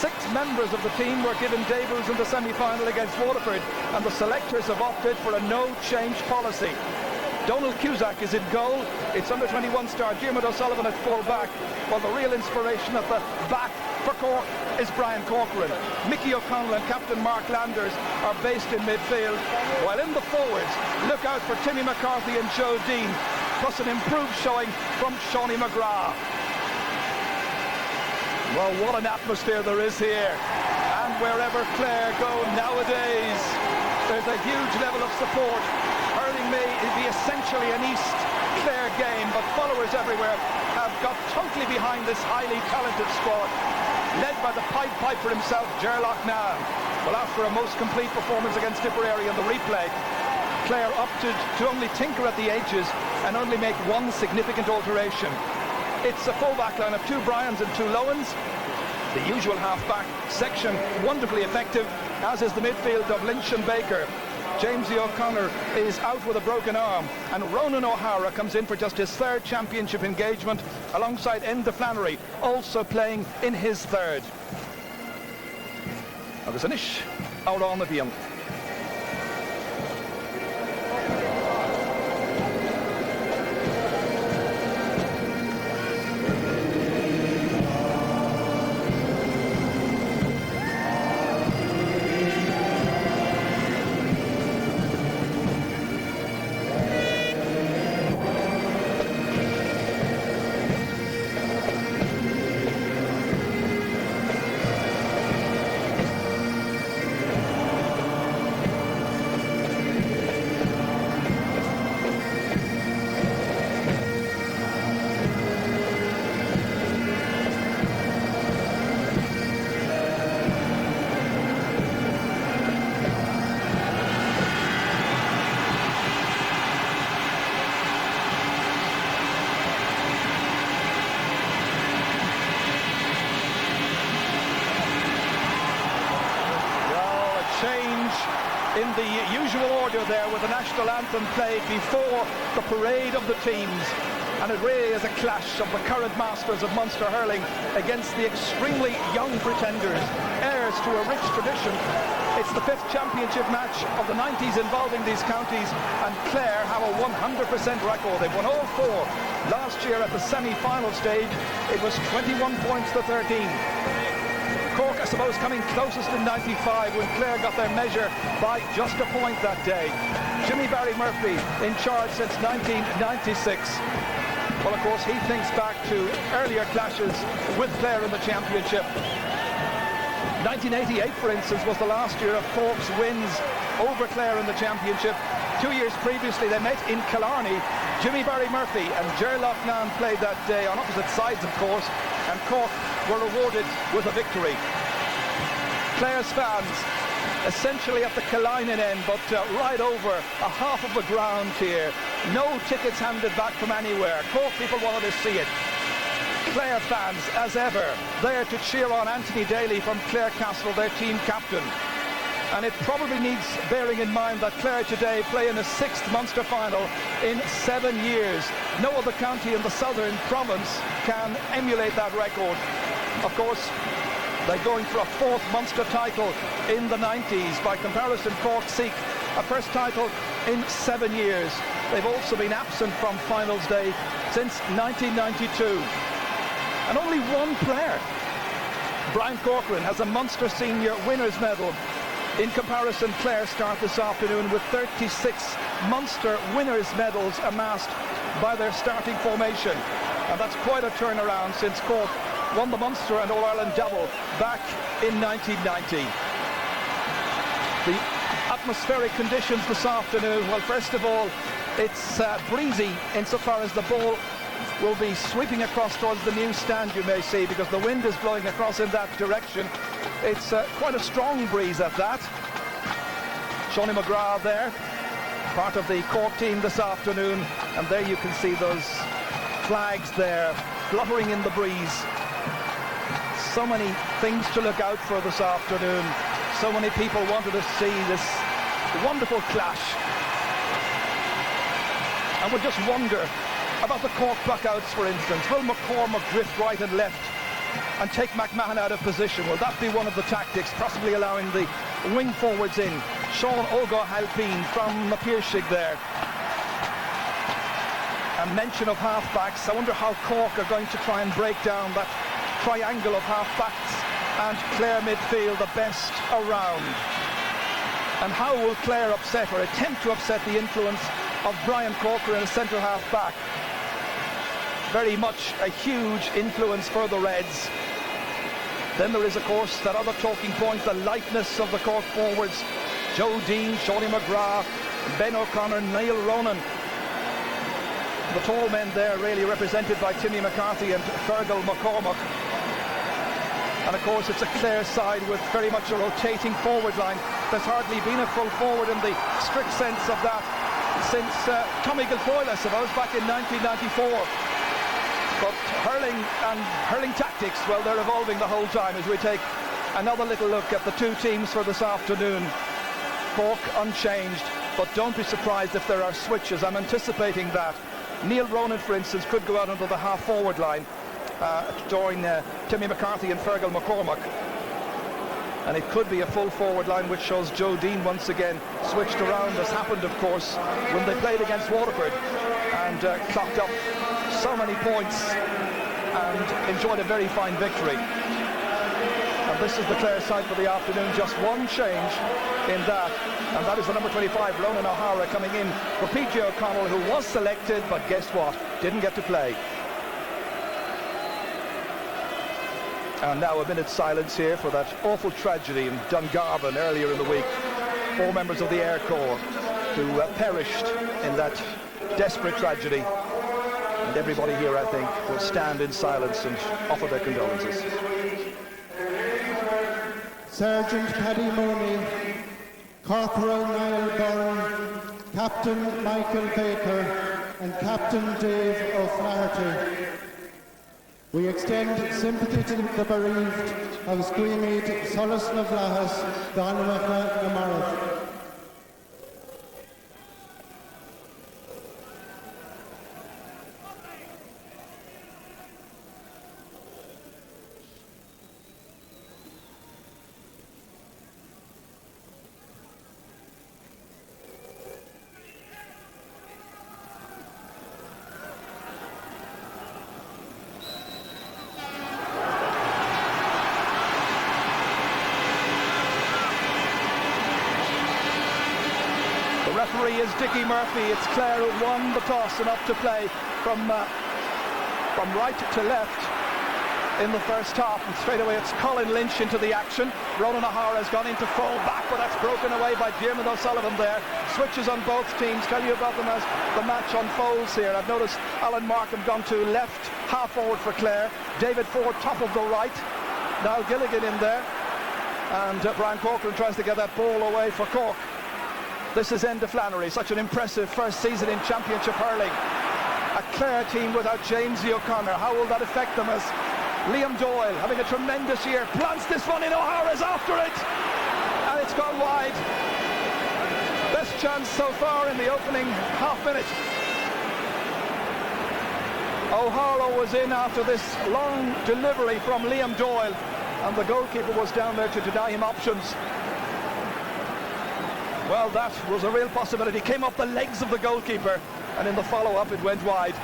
6 members of the team were given debuts in the semi-final against Waterford, and the selectors have opted for a no-change policy. Donald Cusack is in goal. It's under-21 star Diarmuid O'Sullivan at full-back, while the real inspiration at the back for Cork is Brian Corcoran. Mickey O'Connell and captain Mark Landers are based in midfield, while in the forwards, look out for Timmy McCarthy and Joe Dean, plus an improved showing from Shawnee McGrath. Well, what an atmosphere there is here, and wherever Clare go nowadays, there's a huge level of support. Hurling may be essentially an East Clare game, but followers everywhere have got totally behind this highly talented squad, led by the Pied Piper himself, Ger Loughnane. Well, after a most complete performance against Tipperary in the replay, Clare opted to only tinker at the edges and only make one significant alteration. It's a full-back line of 2 Bryans and 2 Lowens. The usual half-back section, wonderfully effective, as is the midfield of Lynch and Baker. Jamesy O'Connor is out with a broken arm, and Ronan O'Hara comes in for just his 3rd championship engagement, alongside Enda Flannery, also playing in his 3rd. Agus inis, árán a bhíonn. In the usual order there, with the national anthem played before the parade of the teams, and it really is a clash of the current masters of Munster hurling against the extremely young pretenders, heirs to a rich tradition. It's the 5th championship match of the 90s involving these counties, and Clare have a 100% record. They've won all 4. Last year at the semi-final stage, it was 21 points to 13. Cork, I suppose, coming closest in 95 when Clare got their measure by just a point that day. Jimmy Barry Murphy in charge since 1996. Well, of course, he thinks back to earlier clashes with Clare in the championship. 1988, for instance, was the last year of Cork's wins over Clare in the championship. 2 years previously, they met in Killarney. Jimmy Barry Murphy and Ger Loughnane played that day on opposite sides, of course, and Cork were rewarded with a victory. Clare's fans essentially at the Killinen end, but right over a half of the ground here. No tickets handed back from anywhere. Cork people wanted to see it. Clare fans, as ever, there to cheer on Anthony Daly from Clare Castle, their team captain. And it probably needs bearing in mind that Clare today play in a 6th Munster final in 7 years. No other county in the southern province can emulate that record. Of course, they're going for a 4th Munster title in the 90s. By comparison, Cork seek a first title in 7 years. They've also been absent from finals day since 1992. And only one player, Brian Corcoran, has a Munster Senior Winners' Medal. In comparison, Clare start this afternoon with 36 Munster Winners' Medals amassed by their starting formation. And that's quite a turnaround since Cork won the Munster and All-Ireland double back in 1990. The atmospheric conditions this afternoon, well, first of all, it's breezy insofar as the ball will be sweeping across towards the new stand, you may see, because the wind is blowing across in that direction. It's quite a strong breeze at that. Shawnee McGrath there, part of the Cork team this afternoon, and there you can see those flags there fluttering in the breeze. So many things to look out for this afternoon. So many people wanted to see this wonderful clash. And would just wonder about the Cork blackouts, for instance. Will McCormack drift right and left and take McMahon out of position. Will that be one of the tactics, possibly allowing the wing forwards in? Sean Ogo-Halpine from the Piershig there. And mention of half-backs. I wonder how Cork are going to try and break down that triangle of half-backs and Clare midfield, the best around. And how will Clare upset or attempt to upset the influence of Brian Corker in a centre half-back? Very much a huge influence for the Reds. Then there is, of course, that other talking point, the lightness of the Cork forwards. Joe Dean, Shawnee McGrath, Ben O'Connor, Niall Ronan. The tall men there really represented by Timmy McCarthy and Fergal McCormack. And of course it's a Clare side with very much a rotating forward line. There's hardly been a full forward in the strict sense of that since Tommy Guilfoyle, I suppose, back in 1994. But hurling tactics, well, they're evolving the whole time as we take another little look at the two teams for this afternoon. Cork unchanged, but don't be surprised if there are switches. I'm anticipating that. Niall Ronan, for instance, could go out onto the half-forward line to join Timmy McCarthy and Fergal McCormack. And it could be a full forward line which shows Joe Dean once again switched around, as happened, of course, when they played against Waterford and clocked up so many points and enjoyed a very fine victory. And this is the Clare side for the afternoon. Just one change in that, and that is the number 25, Ronan O'Hara, coming in for PJ O'Connell, who was selected, but guess what? Didn't get to play. And now a minute's silence here for that awful tragedy in Dungarvan earlier in the week. 4 members of the Air Corps who perished in that desperate tragedy. And everybody here, I think, will stand in silence and offer their condolences. Sergeant Paddy Mooney, Corporal Niall Byrne, Captain Michael Baker and Captain Dave O'Flaherty. We extend sympathy to the bereaved of Squeamead, Solas na Vlahas, Donamachna na Marath. Referee is Dickie Murphy. It's Clare who won the toss and up to play from right to left in the first half, and straight away it's Colin Lynch into the action. Ronan O'Hara has gone into full back, but that's broken away by Diarmuid O'Sullivan there. Switches on both teams. Tell you about them as the match unfolds here. I've noticed Alan Markham gone to left half forward for Clare, David Ford top of the right, Niall Gilligan in there, and Brian Corcoran tries to get that ball away for Cork. This is Enda Flannery, such an impressive first season in Championship hurling. A Clare team without Jamesy O'Connor. How will that affect them as Liam Doyle, having a tremendous year, plants this one in. O'Hara's after it, and it's gone wide. Best chance so far in the opening half minute. O'Hara was in after this long delivery from Liam Doyle, and the goalkeeper was down there to deny him options. Well, that was a real possibility. Came off the legs of the goalkeeper, and in the follow-up it went wide.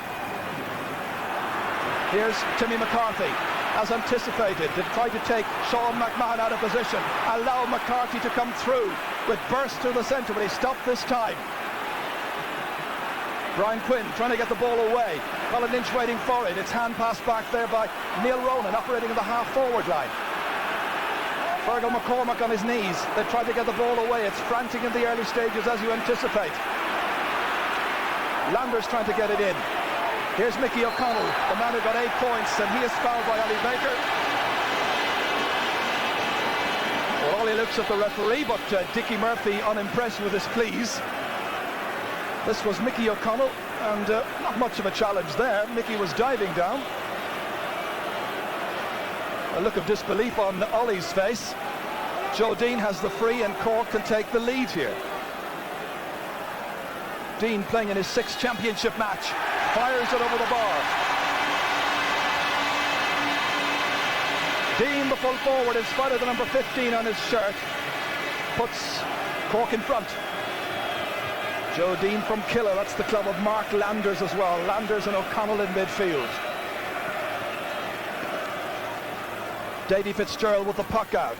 Here's Timmy McCarthy, as anticipated, to try to take Sean McMahon out of position, allow McCarthy to come through with burst through the centre, but he stopped this time. Brian Quinn trying to get the ball away. Colin Lynch waiting for it. It's hand passed back there by Niall Ronan, operating in the half-forward line. Fergal McCormack on his knees. They tried to get the ball away. It's frantic in the early stages, as you anticipate. Landers trying to get it in. Here's Mickey O'Connell, the man who got 8 points, and he is fouled by Ollie Baker. Well, Ollie looks at the referee, but Dickie Murphy unimpressed with his pleas. This was Mickey O'Connell, and not much of a challenge there. Mickey was diving down. A look of disbelief on Ollie's face. Joe Dean has the free, and Cork can take the lead here. Dean playing in his 6th championship match. Fires it over the bar. Dean, the full forward, in spite of the number 15 on his shirt, puts Cork in front. Joe Dean from Killa, that's the club of Mark Landers as well. Landers and O'Connell in midfield. Davy Fitzgerald with the puck out.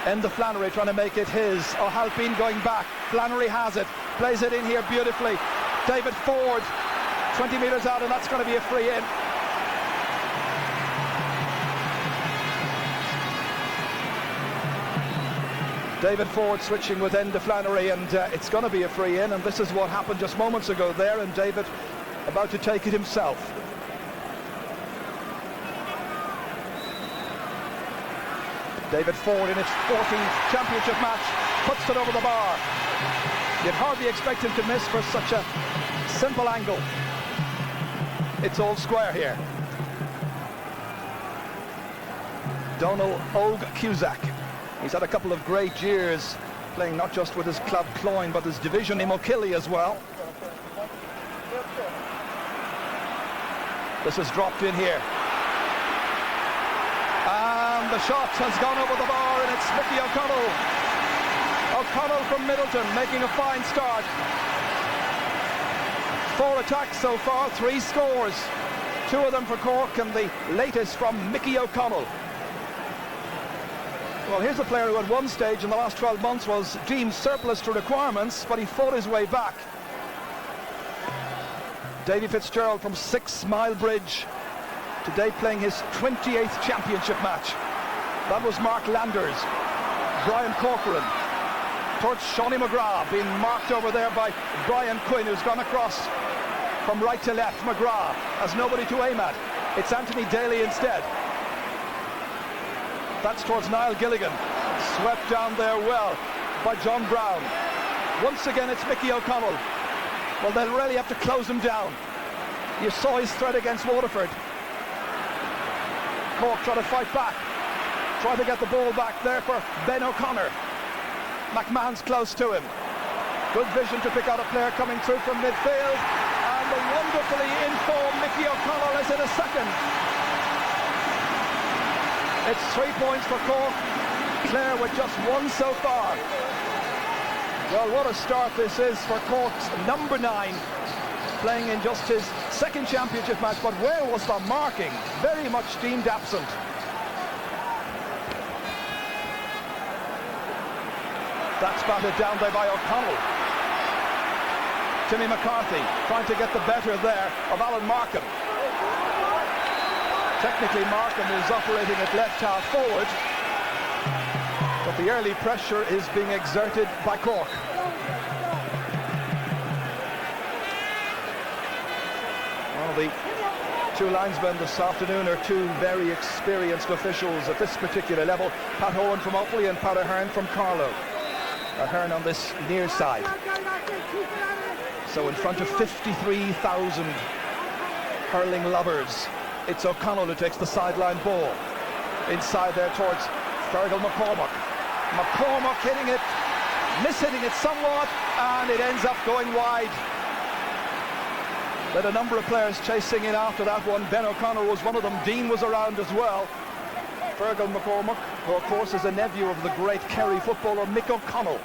Enda Flannery trying to make it his. O'Halpine going back. Flannery has it. Plays it in here beautifully. David Ford, 20 metres out, and that's going to be a free in. David Ford switching with Enda Flannery, and it's going to be a free in, and this is what happened just moments ago there, and David about to take it himself. David Ford in his 14th championship match puts it over the bar. You'd hardly expect him to miss for such a simple angle. It's all square here. Donal Og Cusack. He's had a couple of great years playing not just with his club Cloyne but his division Imokilly as well. This is dropped in here. And the shot has gone over the bar, and it's Mickey O'Connell. O'Connell from Middleton making a fine start. 4 attacks so far, 3 scores. 2 of them for Cork, and the latest from Mickey O'Connell. Well, here's a player who at one stage in the last 12 months was deemed surplus to requirements, but he fought his way back. Davy Fitzgerald from 6 Mile Bridge, today playing his 28th championship match. That was Mark Landers. Brian Corcoran towards Shawnee McGrath, being marked over there by Brian Quinn, who's gone across from right to left. McGrath has nobody to aim at. It's Anthony Daly instead. That's towards Niall Gilligan. Swept down there well by John Brown. Once again, it's Mickey O'Connell. Well, they'll really have to close him down. You saw his threat against Waterford. Cork trying to fight back. Try to get the ball back there for Ben O'Connor. McMahon's close to him. Good vision to pick out a player coming through from midfield. And the wonderfully informed Mickey O'Connell is in a second. It's 3 points for Cork. Clare with just 1 so far. Well, what a start this is for Cork's number 9, playing in just his 2nd championship match. But where was the marking? Very much deemed absent. That's batted down there by O'Connell. Timmy McCarthy trying to get the better there of Alan Markham. Technically, Markham is operating at left half forward, but the early pressure is being exerted by Cork. Well, the 2 linesmen this afternoon are 2 very experienced officials at this particular level. Pat Owen from Offaly and Pat Ahern from Carlow. Ahern on this near side. So in front of 53,000 hurling lovers, it's O'Connell who takes the sideline ball. Inside there towards Fergal McCormack. McCormack hitting it, mishitting it somewhat, and it ends up going wide. But a number of players chasing in after that one. Ben O'Connor was one of them. Dean was around as well. Fergal McCormack, who of course is a nephew of the great Kerry footballer Mick O'Connell.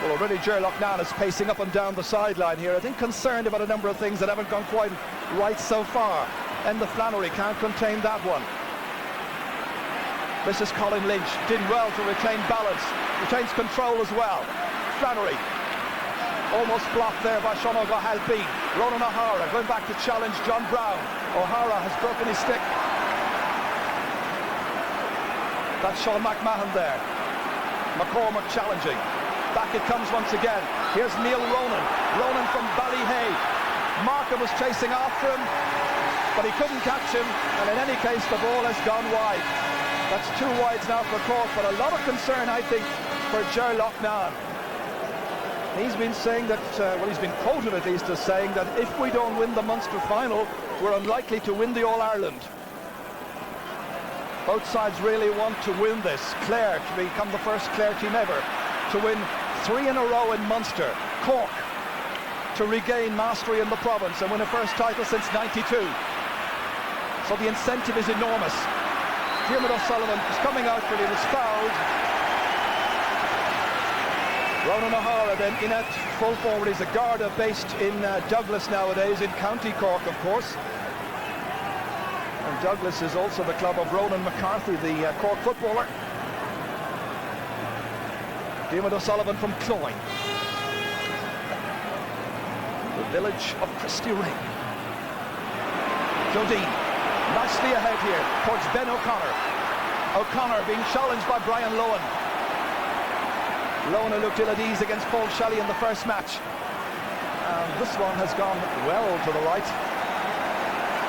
Well, already Ger Loughnane is pacing up and down the sideline here, I think concerned about a number of things that haven't gone quite right so far. Enda Flannery can't contain that one. This is Colin Lynch, did well to retain balance, retains control as well. Flannery, almost blocked there by Sean O'Halpine. Ronan O'Hara going back to challenge John Brown. O'Hara has broken his stick. That's Sean McMahon there. McCormack challenging. Back it comes once again. Here's Neil Ronan. Ronan from Ballyhay. Markham was chasing after him, but he couldn't catch him, and in any case the ball has gone wide. That's 2 wides now for Cork, but a lot of concern, I think, for Ger Loughnane. He's been saying that, well, he's been quoted at least as saying that if we don't win the Munster final, we're unlikely to win the All-Ireland. Both sides really want to win this. Clare to become the first Clare team ever to win 3 in a row in Munster. Cork to regain mastery in the province and win a first title since '92. So the incentive is enormous. Diarmuid O'Sullivan is coming out, but he was fouled. Ronan O'Hara then in at full forward. He's a Garda based in Douglas nowadays, in County Cork, of course. And Douglas is also the club of Ronan McCarthy, the Cork footballer. Diarmuid O'Sullivan from Cloyne, the village of Christy Ring. Jodine nicely ahead here towards Ben O'Connor. O'Connor being challenged by Brian Lohan. Lohan looked ill at ease against Paul Shelley in the first match. And this one has gone well to the right,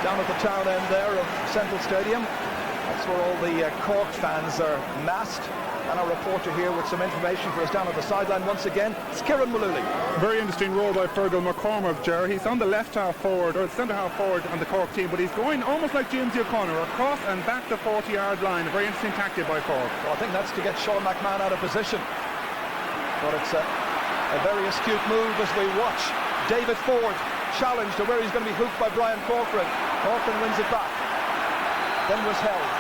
down at the town end there of Semple Stadium. That's where all the Cork fans are massed. And our reporter here with some information for us down at the sideline once again, it's Kieran Mullooly. Very interesting role by Fergal McCormack, Ger. He's on the left half forward, or centre half forward on the Cork team, but he's going almost like James O'Connor, across and back the 40-yard line. A very interesting tactic by Cork. Well, I think that's to get Sean McMahon out of position. But it's a very astute move as we watch David Ford challenged to where he's going to be hooked by Brian Corcoran. Corcoran wins it back, then was held.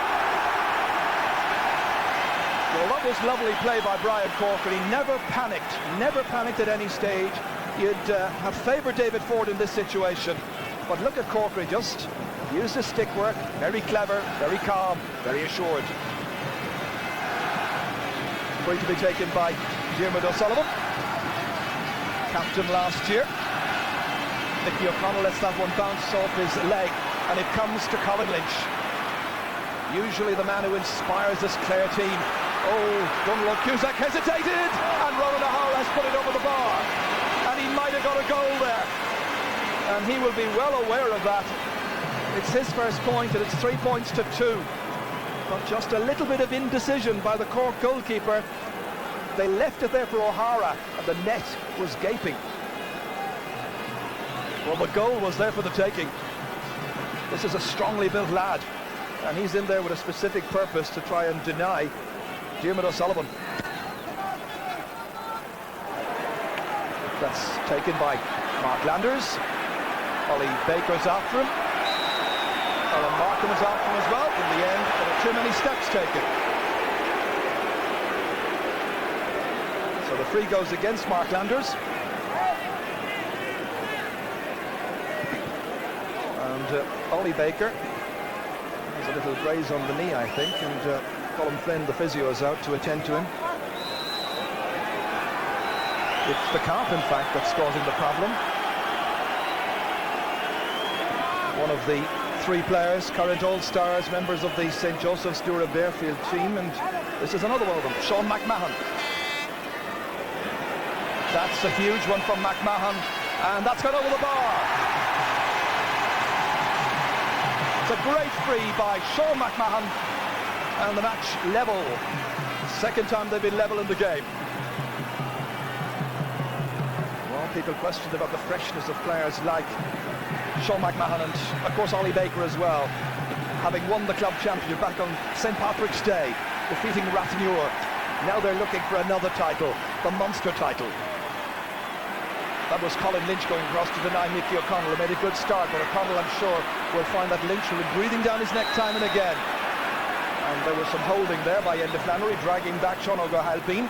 Well, that was lovely play by Brian Corcoran. He never panicked at any stage. You'd have favoured David Ford in this situation, but look at Corcoran, just used his stick work, very clever, very calm, very assured. Free to be taken by Diarmuid O'Sullivan, captain last year. Mickey O'Connell lets that one bounce off his leg, and it comes to Colin Lynch. Usually the man who inspires this Clare team. Oh, Donald Cusack hesitated, and Ronan O'Hara has put it over the bar, and he might have got a goal there, and he will be well aware of that. It's his first point, and it's 3 points to 2, but just a little bit of indecision by the Cork goalkeeper. They left it there for O'Hara, and the net was gaping. Well, the goal was there for the taking. This is a strongly built lad, and he's in there with a specific purpose to try and deny Diarmuid O'Sullivan. That's taken by Mark Landers. Ollie Baker's after him. Alan Markham is after him as well. In the end, there are too many steps taken. So the free goes against Mark Landers. And Ollie Baker has a little graze on the knee, I think, and Colin Flynn, the physio, is out to attend to him. It's the calf, in fact, that's causing the problem. One of the 3 players, current All-Stars, members of the St. Joseph's Dura Bearfield team, and this is another one of them, Sean McMahon. That's a huge one from McMahon, and that's gone over the bar. It's a great free by Sean McMahon, and the match level. Second time they've been level in the game. Well, people questioned about the freshness of players like Sean McMahon and, of course, Ollie Baker as well, having won the club championship back on St. Patrick's Day, defeating Rathnure. Now they're looking for another title, the Munster title. That was Colin Lynch going across to deny Mickey O'Connell, who made a good start, but O'Connell, I'm sure, will find that Lynch will be breathing down his neck time and again. And there was some holding there by Enda Flannery, dragging back Sean O'Halpine.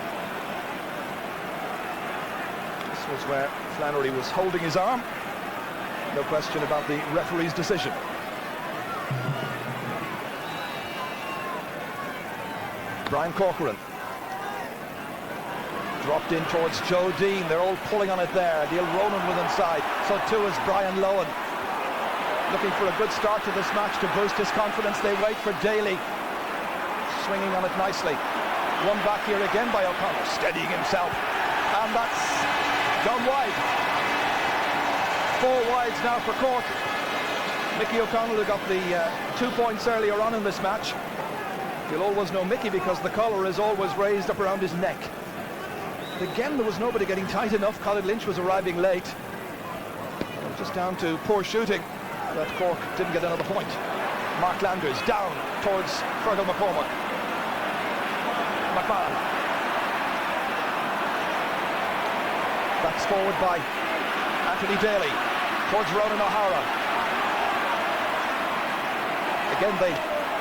This was where Flannery was holding his arm. No question about the referee's decision. Brian Corcoran. Dropped in towards Joe Dean. They're all pulling on it there. Neil Ronan was inside. So too is Brian Lohan. Looking for a good start to this match to boost his confidence. They wait for Daly. Swinging on it nicely. One back here again by O'Connor, steadying himself. And that's gone wide. 4 wides now for Cork. Mickey O'Connell, who got the 2 points earlier on in this match. You'll always know Mickey because the collar is always raised up around his neck. Again, there was nobody getting tight enough. Colin Lynch was arriving late. Just down to poor shooting that Cork didn't get another point. Mark Landers down towards Fergal McCormack. McMahon. Backs forward by Anthony Daly towards Ronan O'Hara. Again, they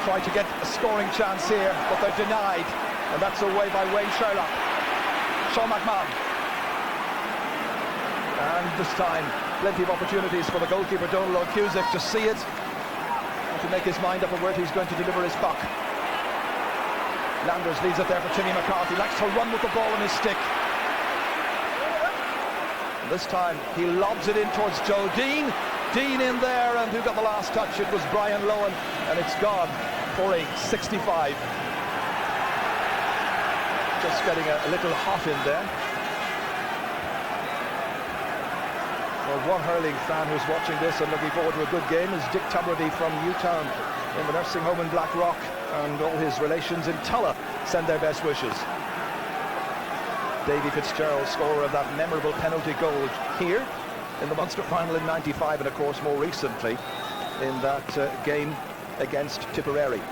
try to get a scoring chance here, but they're denied, and that's away by Wayne Sherlock. Sean McMahon. And this time, plenty of opportunities for the goalkeeper, Donald O'Cusick, to see it and to make his mind up on where he's going to deliver his puck. Landers leaves it there for Timmy McCarthy, likes to run with the ball in his stick. And this time, he lobs it in towards Joe Dean. Dean in there, and who got the last touch? It was Brian Lowen, and it's gone for a 65. Just getting a little hot in there. Well, one hurling fan who's watching this and looking forward to a good game is Dick Tubridy from Newtown in the nursing home in Blackrock, and all his relations in Tulla send their best wishes. Davy Fitzgerald, scorer of that memorable penalty goal here in the Munster final in '95, and of course more recently in that game against Tipperary.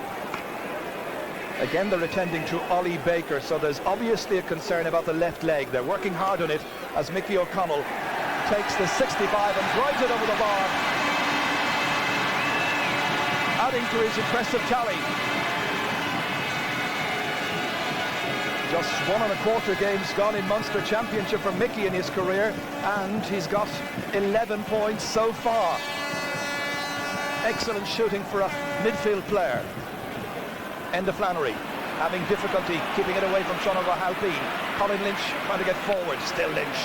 Again, they're attending to Ollie Baker, so there's obviously a concern about the left leg. They're working hard on it as Mickey O'Connell takes the 65 and drives it over the bar, adding to his impressive tally. Just 1 1/4 games gone in Munster Championship for Mickey in his career, and he's got 11 points so far. Excellent shooting for a midfield player. Enda Flannery having difficulty keeping it away from Sean O'Halpine. Colin Lynch trying to get forward, still Lynch.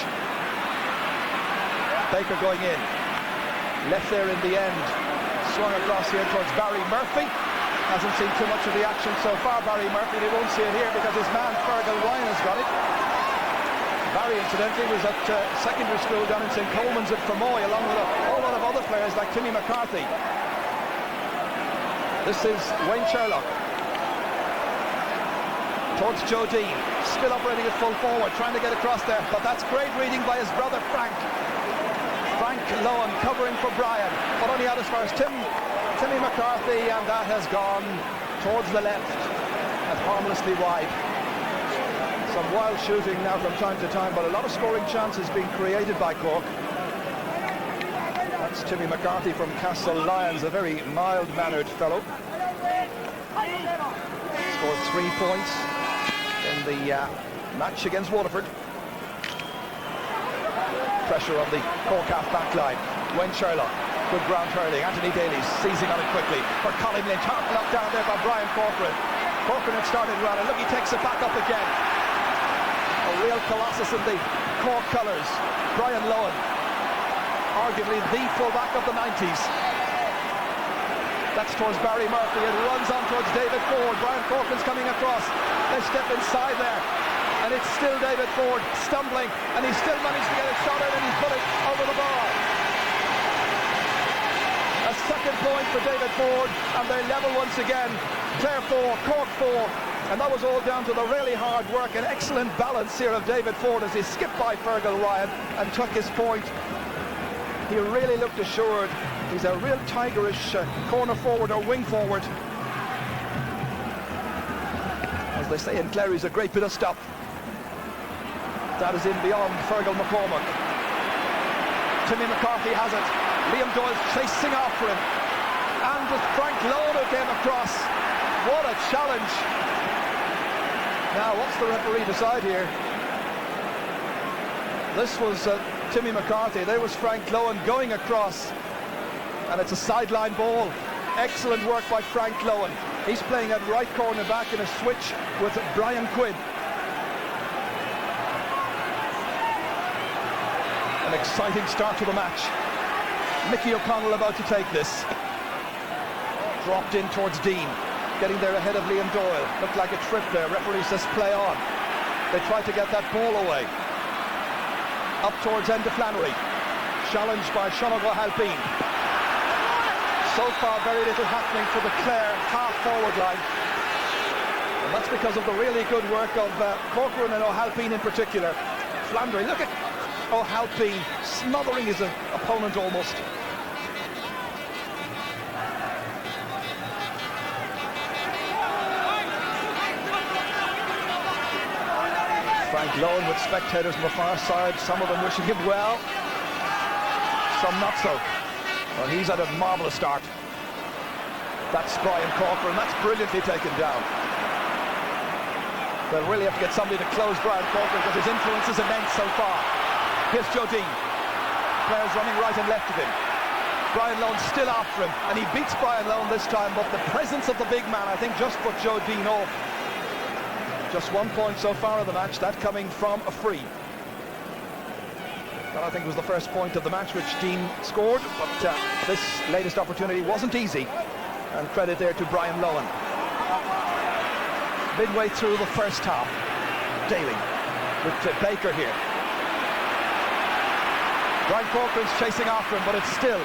Baker going in, left there in the end, swung across here towards Barry Murphy. Hasn't seen too much of the action so far, Barry Murphy. They won't see it here because his man Fergal Ryan has got it. Barry, incidentally, was at secondary school down in St. Coleman's at Fermoy, along with a whole lot of other players like Timmy McCarthy. This is Wayne Sherlock towards Joe Dean, still operating at full forward, trying to get across there, but that's great reading by his brother Frank Lowen covering for Brian, but only out as far as Timmy McCarthy, and that has gone towards the left and harmlessly wide. Some wild shooting now from time to time, but a lot of scoring chances being created by Cork. That's Timmy McCarthy from Castle Lyons, a very mild-mannered fellow. Scored 3 points in the match against Waterford. Pressure on the Cork half-back line. Wayne Sherlock, good ground hurling. Anthony Daly seizing on it quickly for Colin Lynch. Hard knocked down there by Brian Corcoran. Corcoran had started well, and look, he takes it back up again. A real colossus in the Cork colours. Brian Lowen, arguably the full-back of the 90s. That's towards Barry Murphy. It runs on towards David Ford. Brian Corcoran's coming across. They step inside there, and it's still David Ford stumbling, and he still managed to get a shot out, and he's put it over the bar. A second point for David Ford, and they're level once again. Clare 4, Cork 4, and that was all down to the really hard work and excellent balance here of David Ford as he skipped by Fergal Ryan and took his point. He really looked assured. He's a real tigerish corner forward or wing forward. As they say in Clare, he's a great bit of stop. That is in beyond Fergal McCormack. Timmy McCarthy has it. Liam Doyle chasing after him. And with Frank Lowen who came across. What a challenge. Now, what's the referee decide here? This was Timmy McCarthy. There was Frank Lowen going across. And it's a sideline ball. Excellent work by Frank Lowen. He's playing at right corner back in a switch with Brian Quinn. An exciting start to the match. Mickey O'Connell about to take this. Dropped in towards Dean. Getting there ahead of Liam Doyle. Looked like a trip there. Referee says play on. They tried to get that ball away. Up towards Enda Flannery. Challenged by Sean O'Halpine. So far, very little happening for the Clare half-forward line. And that's because of the really good work of Corcoran and O'Halpine in particular. Flannery, look at O'Halpine smothering his opponent almost. Frank Lowen with spectators on the far side, some of them wishing him well. some not so. Well, he's had a marvellous start. That's Brian Corker, and that's brilliantly taken down. They'll really have to get somebody to close Brian Corker because his influence is immense so far. Here's Joe Dean. Players running right and left of him. Brian Lohan still after him, and he beats Brian Lohan this time, but the presence of the big man, I think, just put Joe Dean off. Just 1 point so far in the match, that coming from a free. That, I think, was the first point of the match which Dean scored, but this latest opportunity wasn't easy, and credit there to Brian Lohan. Midway through the first half, Daly with Baker here. Brian Corcoran's chasing after him, but it's still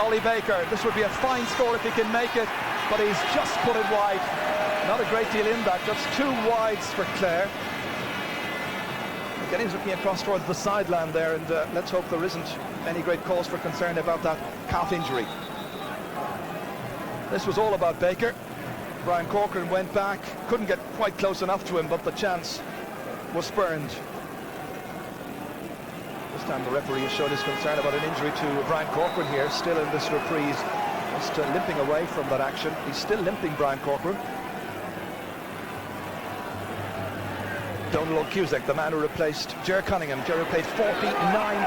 Ollie Baker. This would be a fine score if he can make it, but he's just put it wide. Not a great deal in that, just 2 wides for Clare. Again, he's looking across towards the sideline there, and let's hope there isn't any great cause for concern about that calf injury. This was all about Baker. Brian Corcoran went back, couldn't get quite close enough to him, but the chance was spurned. This time the referee has showed his concern about an injury to Brian Corcoran here, still in this reprise, just limping away from that action. He's still limping, Brian Corcoran. Donald Cusack, the man who replaced Ger Cunningham. Ger played 49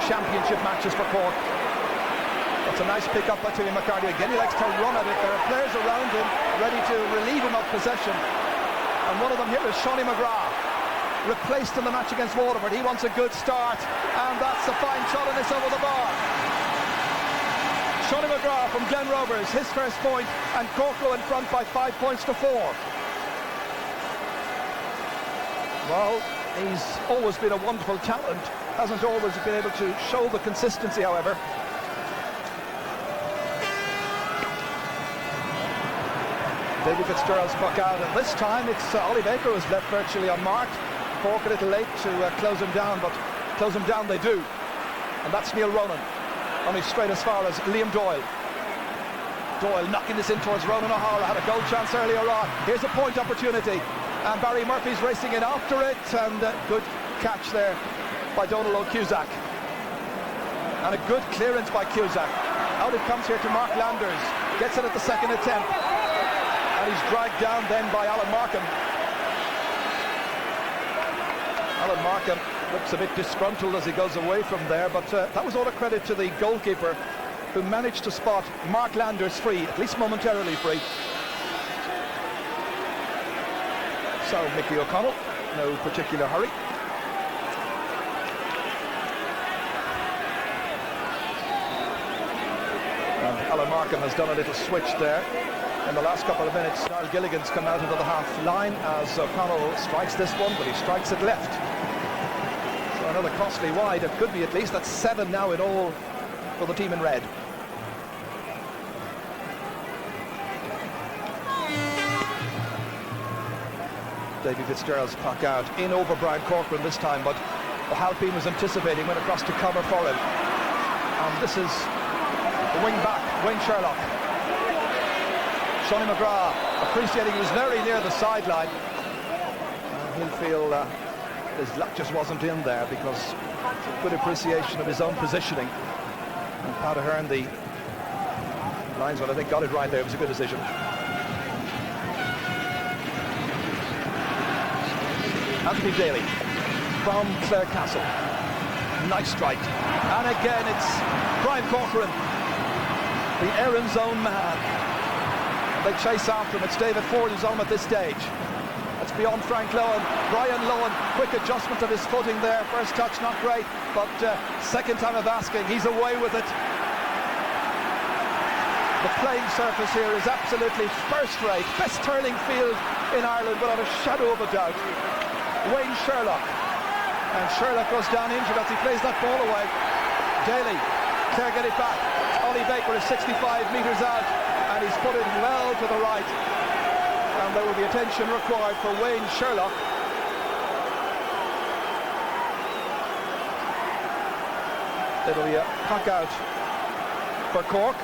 championship matches for Cork. That's a nice pick up by Timmy McCarthy. Again, he likes to run at it. There are players around him ready to relieve him of possession. And one of them here is Shawnee McGrath, replaced in the match against Waterford. He wants a good start, and that's a fine shot, and it's over the bar. Shawnee McGrath from Glen Rovers, his first point, and Cork go in front by 5 points to 4. Well, he's always been a wonderful talent, hasn't always been able to show the consistency, however. David Fitzgerald's puck out, and this time it's Ollie Baker who's left virtually unmarked. Cork a little late to close him down, but close him down they do. And that's Neil Ronan, only straight as far as Liam Doyle. Doyle knocking this in towards Ronan O'Hara, had a goal chance earlier on. Here's a point opportunity, and Barry Murphy's racing in after it, and good catch there by Donald O'Cusack. And a good clearance by Cusack. Out it comes here to Mark Landers, gets it at the second attempt. And he's dragged down then by Alan Markham. Alan Markham looks a bit disgruntled as he goes away from there, but that was all a credit to the goalkeeper, who managed to spot Mark Landers free, at least momentarily free. So Mickey O'Connell, no particular hurry. And Alan Markham has done a little switch there. In the last couple of minutes, Niall Gilligan's come out into the half line as O'Connell strikes this one, but he strikes it left. So another costly wide. It could be at least. That's 7 now in all for the team in red. Davy Fitzgerald's puck out in over Brian Corcoran this time, but the Halpine was anticipating, went across to cover for him. And this is the wing back, Wayne Sherlock. Shawnee McGrath appreciating he was very near the sideline. He'll feel his luck just wasn't in there, because good appreciation of his own positioning. And Pat Ahern, the linesman, I think got it right there. It was a good decision. Anthony Daly from Clare Castle. Nice strike. And again it's Brian Corcoran, the Erin zone man. They chase after him. It's David Ford who's on at this stage. That's beyond Frank Lohan. Brian Lohan, quick adjustment of his footing there. First touch not great, but second time of asking, he's away with it. The playing surface here is absolutely first rate. Best hurling field in Ireland without a shadow of a doubt. Wayne Sherlock, and Sherlock goes down injured as he plays that ball away. Daly, Clare get it back. Ollie Baker is 65 metres out, and he's put it well to the right, and there will be attention required for Wayne Sherlock. It'll be a puck out for Cork,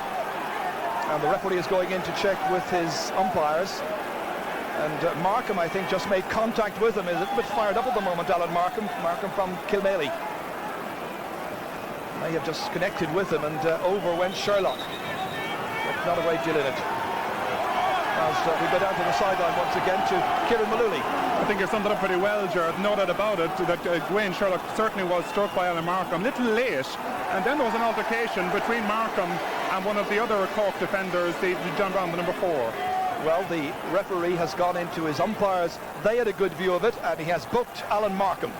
and the referee is going in to check with his umpires. And Markham, I think, just made contact with him. He's a little bit fired up at the moment, Alan Markham. Markham from Kilmaley. May have just connected with him, and over went Sherlock. But not a great deal in it. As we go down to the sideline once again to Kieran Mullooly. I think you've summed it up pretty well, Gerard. No doubt about it, that Wayne Sherlock certainly was struck by Alan Markham a little late, and then there was an altercation between Markham and one of the other Cork defenders, the John Brown, the number 4. Well, the referee has gone into his umpires. They had a good view of it, and he has booked Alan Markham.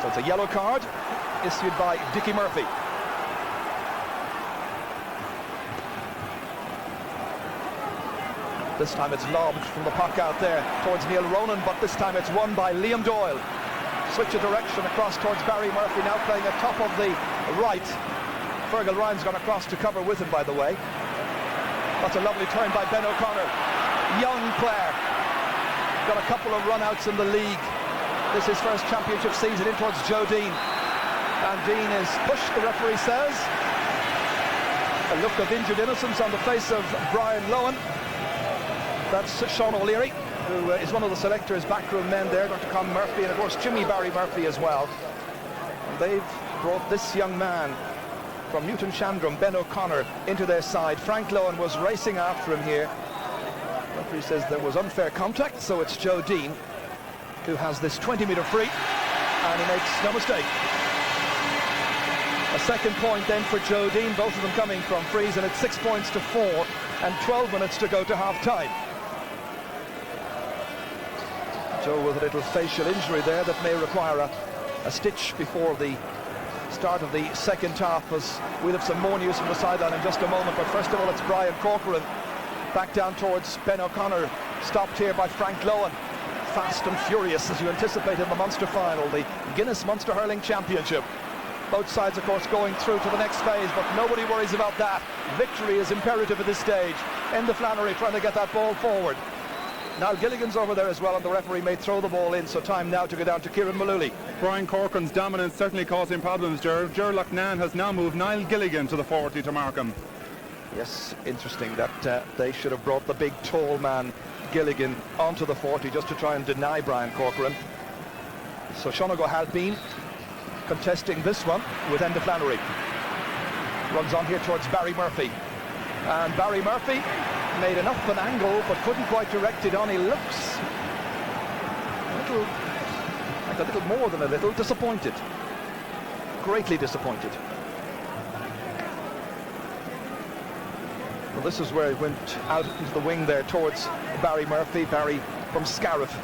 So it's a yellow card issued by Dickie Murphy. This time it's lobbed from the puck out there towards Neil Ronan, but this time it's won by Liam Doyle. Switch of direction across towards Barry Murphy, now playing at top of the right. Fergal Ryan's gone across to cover with him, by the way. That's a lovely turn by Ben O'Connor. Young Clare. Got a couple of run-outs in the league. This is his first championship season, in towards Joe Dean. And Dean is pushed, the referee says. A look of injured innocence on the face of Brian Lohan. That's Sean O'Leary, who is one of the selectors' backroom men there, Dr. Con Murphy, and of course Jimmy Barry Murphy as well. And they've brought this young man from Newton Chandram, Ben O'Connor, into their side. Frank Lohan was racing after him here. The referee says there was unfair contact, so it's Joe Dean who has this 20-metre free, and he makes no mistake. A second point then for Joe Dean, both of them coming from frees, and it's 6 points to 4 and 12 minutes to go to half-time. Joe with a little facial injury there that may require a stitch before the start of the second half, as we'll have some more news from the sideline in just a moment. But first of all, it's Brian Corcoran back down towards Ben O'Connor, stopped here by Frank Lohan. Fast and furious, as you anticipate in the Munster final, the Guinness Munster Hurling Championship. Both sides, of course, going through to the next phase, but nobody worries about that. Victory is imperative at this stage. Enda Flannery trying to get that ball forward. Niall Gilligan's over there as well, and the referee may throw the ball in, so time now to go down to Kieran Mullooly. Brian Corcoran's dominance certainly causing problems, Ger Loughnane has now moved Niall Gilligan to the 40 to Markham. Yes, interesting that they should have brought the big tall man Gilligan onto the 40 just to try and deny Brian Corcoran. So Sean O'Halpine contesting this one with Enda Flannery. Runs on here towards Barry Murphy. And Barry Murphy made enough of an angle but couldn't quite direct it on. He looks a little more than a little disappointed. Greatly disappointed. Well, this is where he went out into the wing there towards Barry Murphy. Barry from Scariff.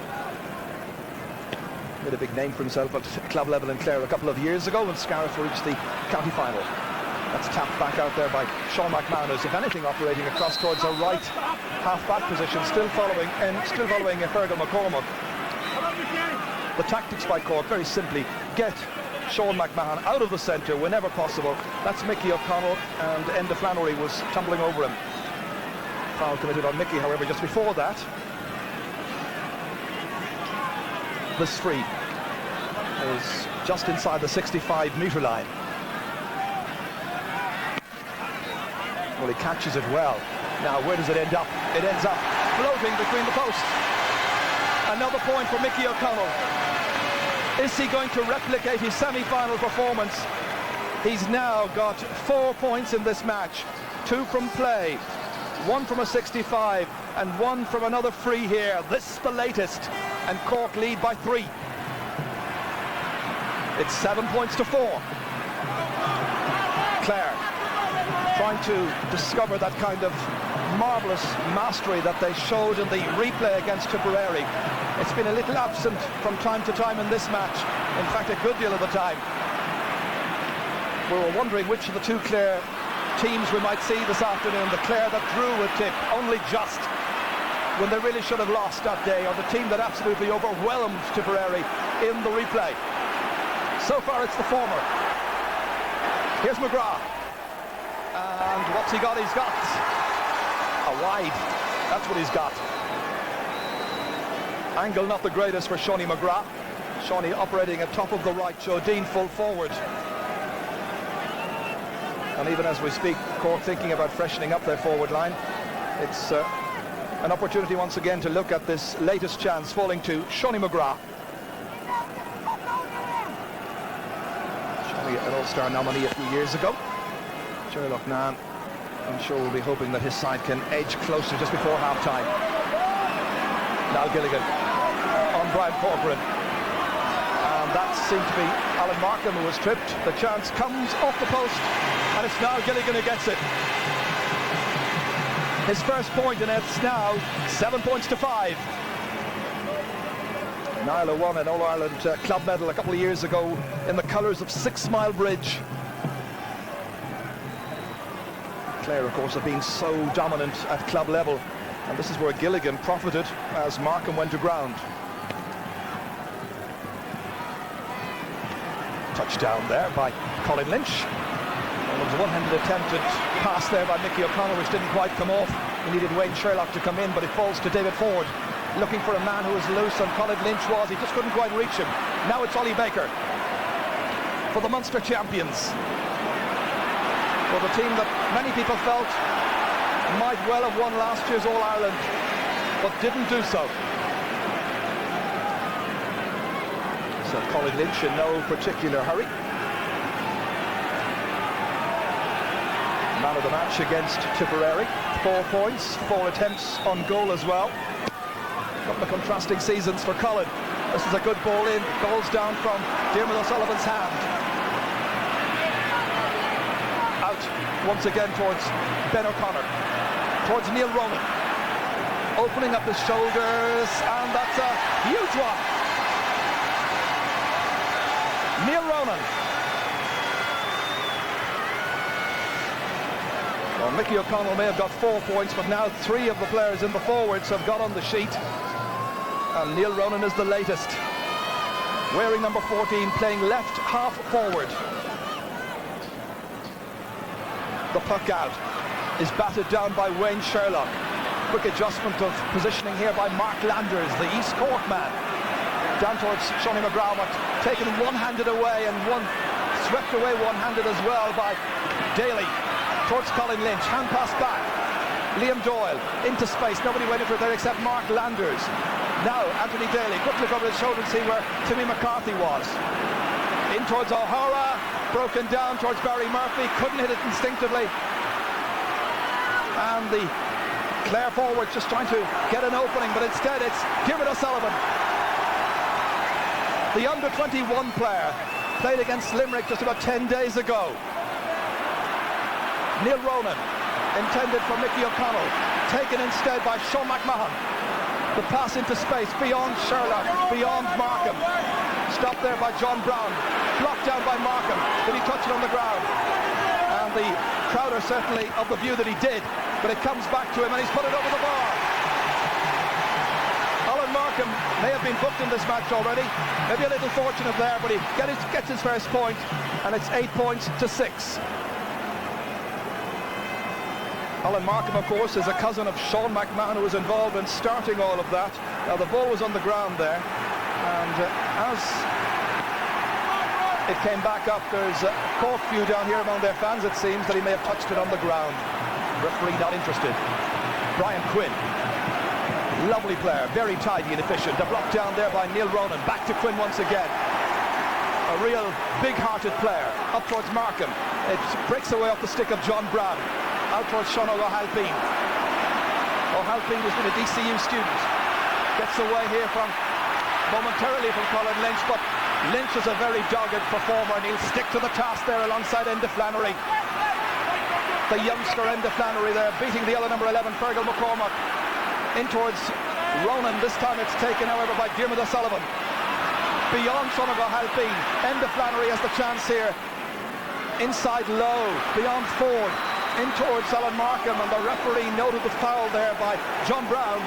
Made a big name for himself at club level in Clare a couple of years ago when Scariff reached the county final. That's tapped back out there by Sean McManus, if anything operating across towards a right half-back position, still following Fergal McCormack. The tactics by Cork, very simply, get Sean McMahon out of the centre whenever possible. That's Mickey O'Connell, and Enda Flannery was tumbling over him. Foul committed on Mickey, however, just before that. This free is just inside the 65-metre line. Well, he catches it well. Now, where does it end up? It ends up floating between the posts. Another point for Mickey O'Connell. Is he going to replicate his semi-final performance? He's now got 4 points in this match. 2 from play, 1 from a 65, and 1 from another free here. This the latest, and Cork lead by 3. It's 7 points to 4. Clare trying to discover that kind of marvellous mastery that they showed in the replay against Tipperary. It's been a little absent from time to time in this match. In fact, a good deal of the time. We were wondering which of the two Clare teams we might see this afternoon. The Clare that drew with Tip only just when they really should have lost that day, or the team that absolutely overwhelmed Tipperary in the replay. So far it's the former. Here's McGrath. And what's he got? He's got a wide. That's what he's got. Angle not the greatest for Shawnee McGrath. Shawnee operating at top of the right. Joe Dean full forward. And even as we speak, Cork thinking about freshening up their forward line. It's an opportunity once again to look at this latest chance falling to Shawnee McGrath. Shawnee Murphy, an All-Star nominee a few years ago. Ger Loughnane, I'm sure, will be hoping that his side can edge closer just before half-time. Now Gilligan on Brian Corcoran. And that seemed to be Alan Markham who was tripped. The chance comes off the post, and it's now Gilligan who gets it. His first point, and it's now 7 points to 5. Niall won an All-Ireland club medal a couple of years ago in the colours of 6 Mile Bridge. Clare, of course, have been so dominant at club level, and this is where Gilligan profited as Markham went to ground. Touchdown there by Colin Lynch. Well, there was a one-handed attempted pass there by Mickey O'Connell, which didn't quite come off. He needed Wayne Sherlock to come in, but it falls to David Ford, looking for a man who was loose, and Colin Lynch was. He just couldn't quite reach him. Now it's Ollie Baker for the Munster champions. For the team that many people felt might well have won last year's All-Ireland, but didn't do so. So Colin Lynch in no particular hurry. Man of the match against Tipperary. 4 points, 4 attempts on goal as well. Couple of contrasting seasons for Colin. This is a good ball in. Goals down from Diarmuid O'Sullivan's hand. Out once again towards Ben O'Connor. Towards Neil Ronan. Opening up his shoulders, and that's a huge one. Neil Ronan. Well, Mickey O'Connell may have got 4 points, but now 3 of the players in the forwards have got on the sheet. And Neil Ronan is the latest. Wearing number 14, playing left half forward. The puck out is batted down by Wayne Sherlock. Quick adjustment of positioning here by Mark Landers, the East Cork man. Down towards Shonny McGraw, but taken one-handed away, and one swept away one-handed as well by Daly. Towards Colin Lynch, hand pass back. Liam Doyle into space, nobody waiting for it there except Mark Landers. Now Anthony Daly, quick look over his shoulder and see where Timmy McCarthy was. In towards O'Hara, broken down towards Barry Murphy, couldn't hit it instinctively. And the Clare forward just trying to get an opening, but instead it's Diarmuid O'Sullivan. The under-21 player played against Limerick just about 10 days ago. Neil Ronan, intended for Mickey O'Connell, taken instead by Sean McMahon. The pass into space, beyond Sherlock, beyond Markham. Stopped there by John Brown, blocked down by Markham. Did he touch it on the ground? And the crowd are certainly of the view that he did, but it comes back to him and he's put it over the bar. Alan Markham may have been booked in this match already. Maybe a little fortunate there, but he gets his first point, and it's 8 points to 6. Alan Markham, of course, is a cousin of Sean McMahon, who was involved in starting all of that. Now, the ball was on the ground there, and as it came back up, there's a Cork view down here among their fans, it seems, that he may have touched it on the ground. Referee not interested. Brian Quinn, lovely player, very tidy and efficient. A block down there by Neil Ronan. Back to Quinn once again. A real big-hearted player. Up towards Markham. It breaks away off the stick of John Brown. Out towards Sean O'Halpine. O'Halpine has been a DCU student. Gets away here momentarily from Colin Lynch, but Lynch is a very dogged performer, and he'll stick to the task there alongside Enda Flannery. The youngster Enda Flannery there, beating the other number 11, Fergal McCormack. In towards Ronan. This time it's taken, however, by Diarmuid O'Sullivan. Beyond Sean O'Halpine. Enda Flannery has the chance here. Inside low, beyond Ford. In towards Alan Markham, and the referee noted the foul there by John Brown.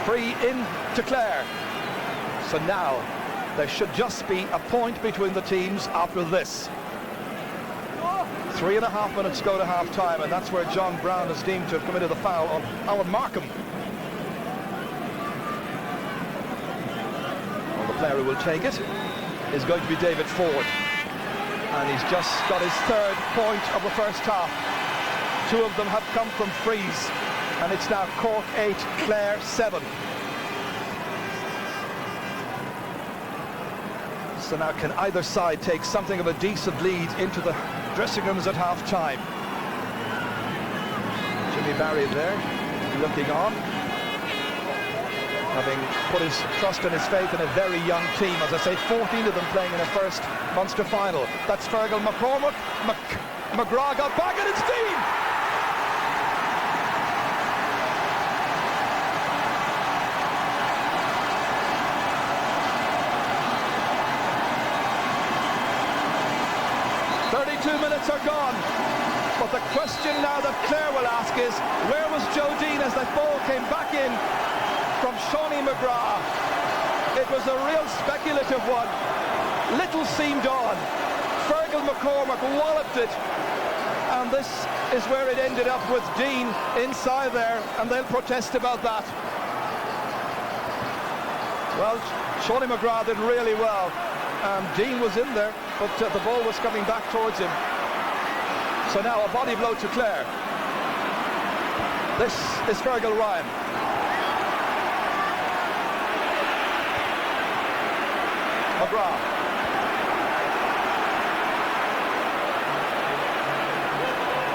Free in to Clare. So now there should just be a point between the teams after this. 3.5 minutes go to half time, and that's where John Brown is deemed to have committed the foul on Alan Markham. Well, the player who will take it is going to be David Ford. And he's just got his 3rd point of the first half. 2 of them have come from frees. And it's now Cork 8, Clare 7. So now can either side take something of a decent lead into the dressing rooms at half-time? Jimmy Barry there, looking on, having put his trust and his faith in a very young team. As I say, 14 of them playing in a first Munster final. That's Fergal McCormack. McGrath got back, and it's Dean! Minutes are gone, but the question now that Clare will ask is, where was Joe Dean as that ball came back in from Shawnee McGrath? It was a real speculative one. Little seemed on. Fergal McCormack walloped it, and this is where it ended up, with Dean inside there, and they'll protest about that. Well, Shawnee McGrath did really well. Dean was in there, but the ball was coming back towards him. So now a body blow to Clare. This is Fergal Ryan. McGrath.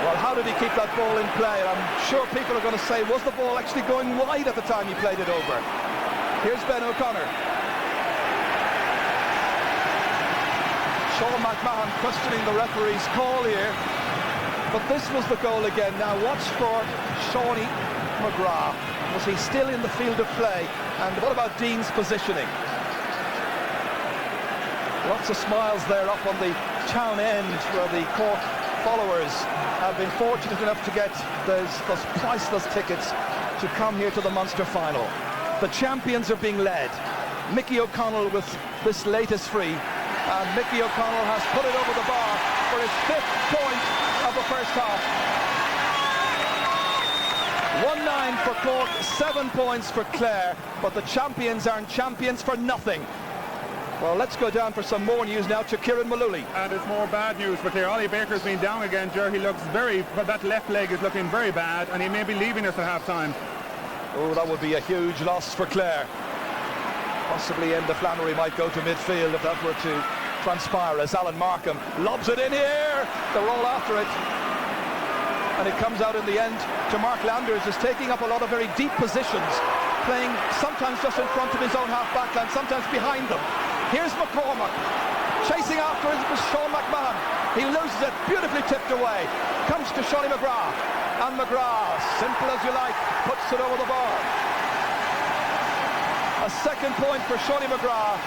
Well, how did he keep that ball in play? And I'm sure people are going to say, was the ball actually going wide at the time he played it over? Here's Ben O'Connor. Sean McMahon questioning the referee's call here, but this was the goal again. Now watch for Shawnee McGrath. Was he still in the field of play? And what about Dean's positioning? Lots of smiles there up on the town end, where the Cork followers have been fortunate enough to get those priceless tickets to come here to the Munster final. The champions are being led. Mickey O'Connell with this latest free. And Mickey O'Connell has put it over the bar for his 5th point of the first half. 1-9 for Cork, 7 points for Clare, but the champions aren't champions for nothing. Well, let's go down for some more news now to Kieran Mullooly. And it's more bad news for Clare. Ollie Baker's been down again, Ger. He looks that left leg is looking very bad, and he may be leaving us at half-time. Oh, that would be a huge loss for Clare. Possibly Enda Flannery might go to midfield if that were to transpire, as Alan Markham lobs it in here. They're all after it. And it comes out in the end to Mark Landers, who's taking up a lot of very deep positions, playing sometimes just in front of his own half-back line, sometimes behind them. Here's McCormack, chasing after it was Sean McMahon. He loses it, beautifully tipped away. Comes to Shawnee McGrath, and McGrath, simple as you like, puts it over the bar. A second point for Shawnee McGrath,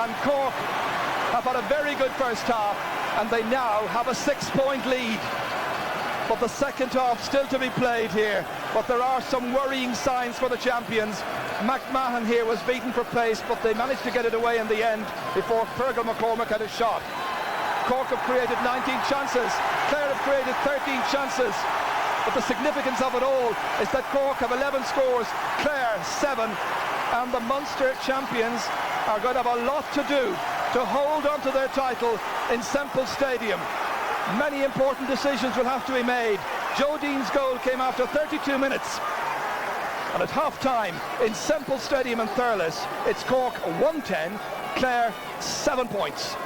and Cork have had a very good first half, and they now have a 6-point lead. But the second half still to be played here, but there are some worrying signs for the champions. McMahon here was beaten for pace, but they managed to get it away in the end before Fergal McCormack had a shot. Cork have created 19 chances, Clare have created 13 chances, but the significance of it all is that Cork have 11 scores, Clare 7, and the Munster champions are going to have a lot to do to hold on to their title in Semple Stadium. Many important decisions will have to be made. Joe Dean's goal came after 32 minutes. And at half-time in Semple Stadium in Thurles, it's Cork 110, Clare 7 points.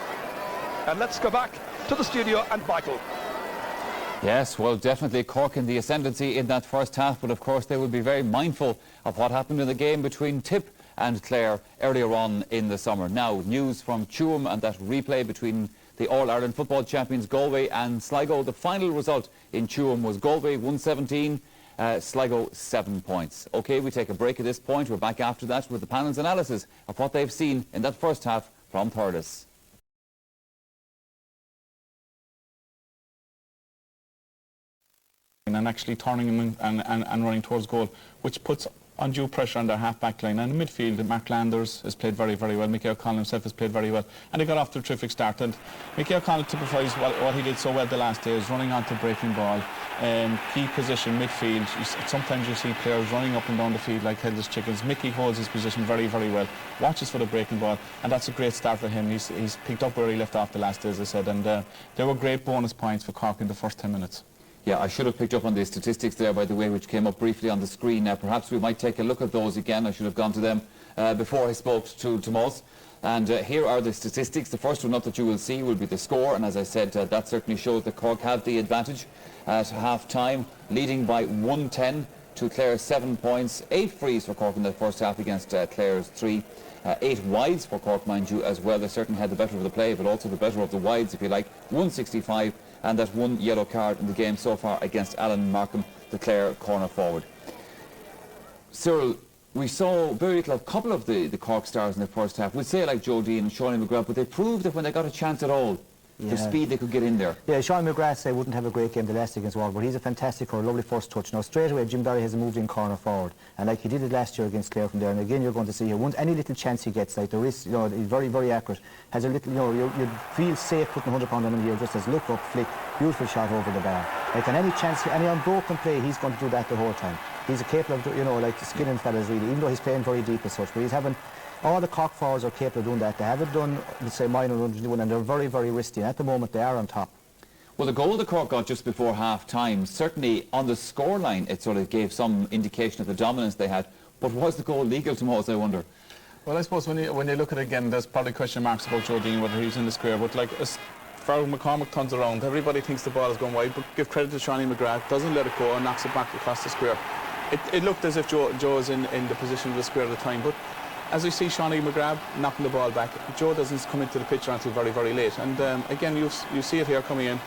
And let's go back to the studio and Michael. Yes, well, definitely Cork in the ascendancy in that first half, but of course they will be very mindful of what happened in the game between Tip and Clare earlier on in the summer. Now, news from Tuam and that replay between the All-Ireland football champions Galway and Sligo. The final result in Tuam was Galway 117, Sligo 7 points. OK, we take a break at this point. We're back after that with the panel's analysis of what they've seen in that first half from Thurles. And actually turning him and running towards goal, which puts undue pressure on their half-back line. And in midfield, Mark Landers has played very, very well. Mickey O'Connell himself has played very well. And they got off to a terrific start. And Mickey O'Connell typifies what he did so well the last day, is running onto breaking ball. Key position, midfield. Sometimes you see players running up and down the field like headless chickens. Mickey holds his position very, very well. Watches for the breaking ball. And that's a great start for him. He's picked up where he left off the last day, as I said. And there were great bonus points for Cork in the first 10 minutes. Yeah, I should have picked up on the statistics there, by the way, which came up briefly on the screen. Perhaps we might take a look at those again. I should have gone to them before I spoke to Moss. And here are the statistics. The first one up that you will see will be the score, and as I said, that certainly shows that Cork have the advantage at half-time, leading by 110 to Clare's 7 points. 8 frees for Cork in the first half against Clare's 3. 8 wides for Cork, mind you, as well. They certainly had the better of the play, but also the better of the wides, if you like. 165, and that 1 yellow card in the game so far against Alan Markham, the Clare corner forward. Cyril, we saw very little of a couple of the Cork stars in the first half. We'd say like Joe Dean and Sean McGrath, but they proved that when they got a chance at all, the speed they could get in there. Yeah, Sean McGrath say wouldn't have a great game the last against Wall, but he's a fantastic or a lovely first touch. Now straight away Jim Barry has a moved in corner forward, and like he did it last year against Clare from there, and again you're going to see here, once any little chance he gets, like the wrist, you know, he's very, very accurate, has a little, you know, you feel safe putting 100 pound on him here, just as look up, flick, beautiful shot over the bar. Like on any chance, any unbroken play, he's going to do that the whole time. He's capable of, you know, like skinning fellas really, even though he's playing very deep as such, but he's having, all the Cork forwards are capable of doing that. They haven't done, let's say, minor runs, and they're very, very risky. And at the moment, they are on top. Well, the goal the Cork got just before half-time, certainly on the scoreline, it sort of gave some indication of the dominance they had. But was the goal legal to Moss, I wonder? Well, I suppose when you look at it again, there's probably question marks about Joe Dean, whether he's in the square. But like, as far as McCormick turns around, everybody thinks the ball is going wide, but give credit to Shawnee McGrath, doesn't let it go and knocks it back across the square. It looked as if Joe is in the position of the square at the time, but as we see Shawnee McGrath knocking the ball back, Joe doesn't come into the picture until very, very late. And again, you see it here coming in.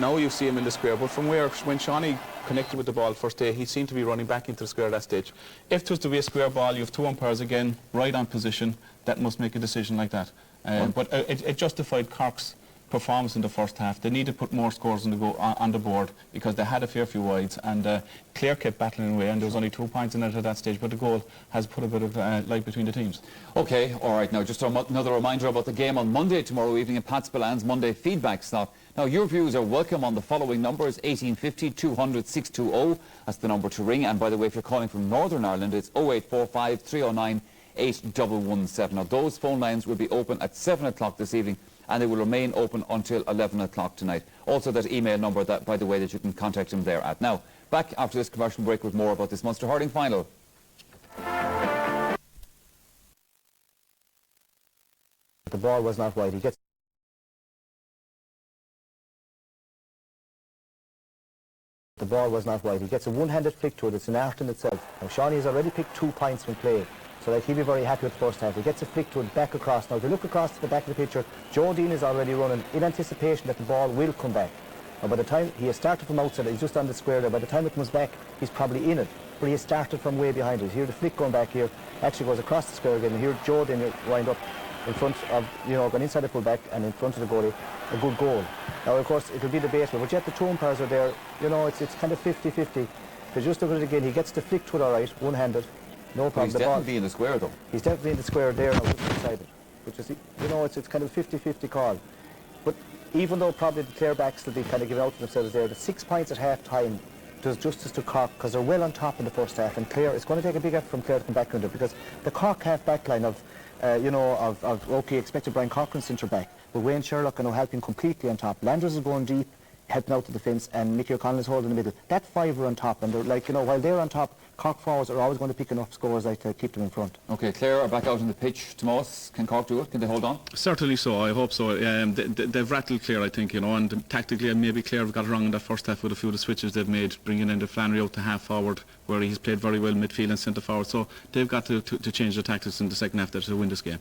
Now you see him in the square, but from when Shawnee connected with the ball first day, he seemed to be running back into the square at that stage. If it was to be a square ball, you have 2 umpires again, right on position, that must make a decision like that. But it justified Cork's performance in the first half. They needed to put more scores on the board because they had a fair few wides, and Clare kept battling away, and there was only 2 points in it at that stage, but the goal has put a bit of light between the teams. Okay, all right, now just another reminder about the game on Monday tomorrow evening in Pat Spillan's Monday feedback slot. Now your views are welcome on the following numbers: 1850 200 620, that's the number to ring, and by the way, if you're calling from Northern Ireland, it's 0845 309 8117. Now those phone lines will be open at 7 o'clock this evening, and they will remain open until 11 o'clock tonight. Also that email number, that, by the way, that you can contact him there at. Now, back after this commercial break with more about this Munster hurling final. The ball was not wide. The ball was not wide. He gets a one-handed flick to it. It's an art in itself. Now, Shawnee has already picked 2 points from play. So like, he'll be very happy with the first half. He gets a flick to it back across. Now, if you look across to the back of the picture, Joe Dean is already running in anticipation that the ball will come back. Now, by the time he has started from outside, he's just on the square there. By the time it comes back, he's probably in it. But he has started from way behind it. Here, the flick going back here actually goes across the square again. And here, Joe Dean wind up in front of, you know, going inside the full back and in front of the goalie. A good goal. Now, of course, it'll be debatable, but yet the 2 umpires are there. You know, it's kind of 50-50. But just look at it again. He gets the flick to it all right, one-handed. No problem. He's definitely in the square, though. He's definitely in the square there, now, just inside it. Which is, you know, it's kind of a 50-50 call. But even though probably the Clare backs will be kind of giving out to themselves there, the 6 points at half-time does justice to Cork, because they're well on top in the first half, and Clare, it's going to take a big effort from Clare to come back under, because the Cork half-back line of, okay, expected Brian Cochran centre-back, but Wayne Sherlock are now helping completely on top. Landers is going deep, helping out the defence, and Mickey O'Connell is holding the middle. That 5 are on top, and they're like, you know, while they're on top, Cork forwards are always going to pick enough scores like to keep them in front. Okay, Clare are back out on the pitch. Tomás, can Cork do it? Can they hold on? Certainly so, I hope so. They've rattled Clare, I think, you know, and tactically maybe Clare have got it wrong in that first half with a few of the switches they've made, bringing in the Flannery out to half forward, where he's played very well midfield and centre forward. So they've got to change the tactics in the second half there to win this game.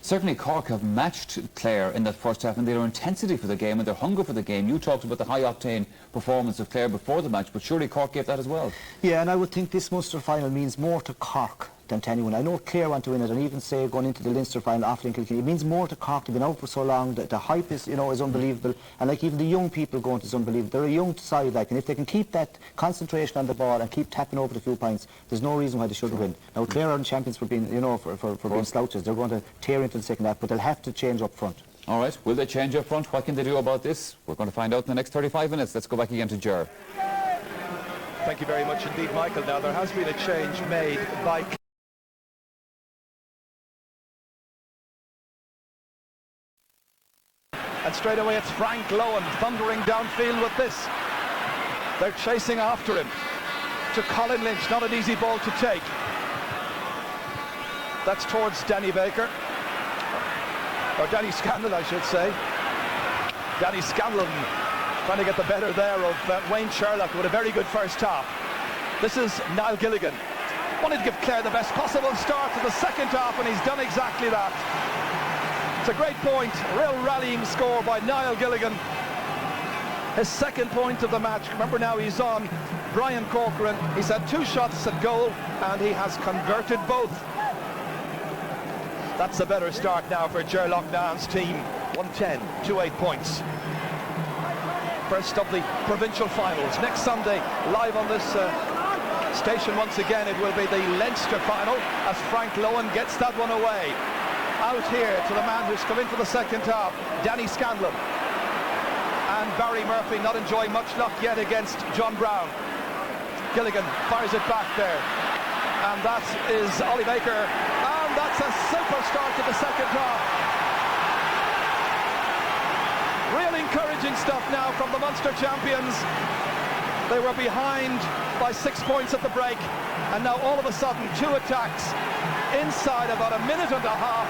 Certainly Cork have matched Clare in that first half, and their intensity for the game and their hunger for the game. You talked about the high-octane performance of Clare before the match, but surely Cork gave that as well. Yeah, and I would think this Munster final means more to Cork than to anyone. I know Clare want to win it, and even say going into the Leinster final after Kilkenny, it means more to Cork. They've been out for so long. The hype is, you know, is unbelievable, and like even the young people going to is unbelievable. They're a young side, like, and if they can keep that concentration on the ball and keep tapping over the few points, there's no reason why they shouldn't win. Now Clare aren't champions for being, you know, for being slouches. They're going to tear into the second half, but they'll have to change up front. All right, will they change up front? What can they do about this? We're going to find out in the next 35 minutes. Let's go back again to Ger. Thank you very much indeed, Michael. Now, there has been a change made by... And straight away it's Frank Lowen thundering downfield with this. They're chasing after him. To Colin Lynch, not an easy ball to take. That's towards Danny Baker. or Danny Scanlon, I should say. Danny Scanlon trying to get the better there of Wayne Sherlock with a very good first half. This is Niall Gilligan. Wanted to give Clare the best possible start to the second half, and he's done exactly that. It's a great point, a real rallying score by Niall Gilligan. His second point of the match. Remember now he's on Brian Corcoran. He's had 2 shots at goal and he has converted both. That's a better start now for Ger Loughnane's team. 110 to 8 points. First of the provincial finals. Next Sunday, live on this station once again, it will be the Leinster final as Frank Lohan gets that one away. Out here to the man who's come in for the second half, Danny Scanlon. And Barry Murphy not enjoying much luck yet against John Brown. Gilligan fires it back there. And that is Ollie Baker. And that's a super start to the second half. Real encouraging stuff now from the Munster champions. They were behind by 6 points at the break. And now all of a sudden 2 attacks inside about a minute and a half.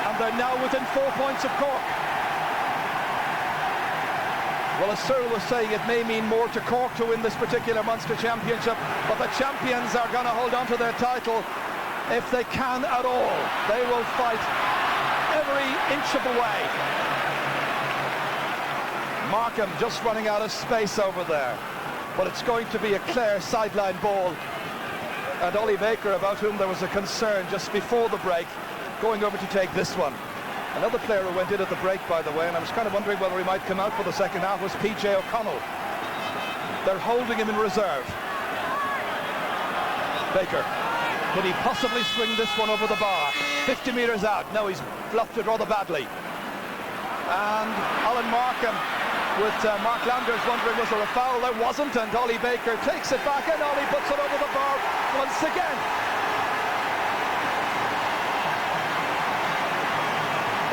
And they're now within 4 points of Cork. Well, as Thurles was saying, it may mean more to Cork to win this particular Munster Championship, but the champions are going to hold on to their title if they can at all. They will fight every inch of the way. Markham just running out of space over there, but it's going to be a Clare sideline ball. And Ollie Baker, about whom there was a concern just before the break, going over to take this one. Another player who went in at the break, by the way, and I was kind of wondering whether he might come out for the second half, was PJ O'Connell. They're holding him in reserve. Baker, could he possibly swing this one over the bar? 50 metres out. No, he's bluffed it rather badly. And Alan Markham, with Mark Landers wondering was there a foul? There wasn't, and Ollie Baker takes it back, and Ollie puts it over the bar once again.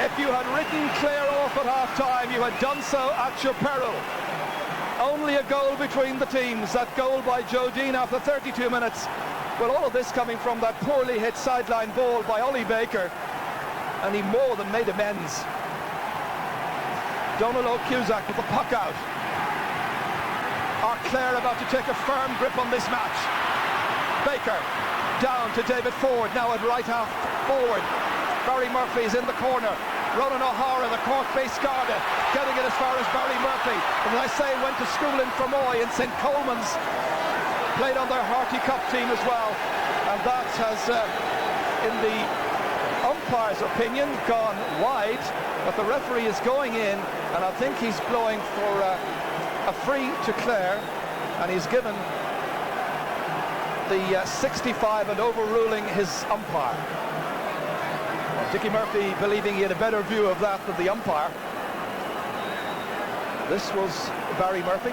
If you had written Clare off at half-time, you had done so at your peril. Only a goal between the teams. That goal by Joe Dean after 32 minutes. Well, all of this coming from that poorly hit sideline ball by Ollie Baker. And he more than made amends. Donald O'Cusack with the puck out. Are Clare about to take a firm grip on this match? Baker down to David Ford, now at right half forward. Barry Murphy is in the corner. Ronan O'Hara, the Cork-based Garda, getting it as far as Barry Murphy. And as I say, went to school in Fermoy in St. Coleman's. Played on their Harty Cup team as well. And that has, in the umpire's opinion, gone wide. But the referee is going in, and I think he's blowing for a free to Clare. And he's given the 65 and overruling his umpire. Dickie Murphy believing he had a better view of that than the umpire. This was Barry Murphy.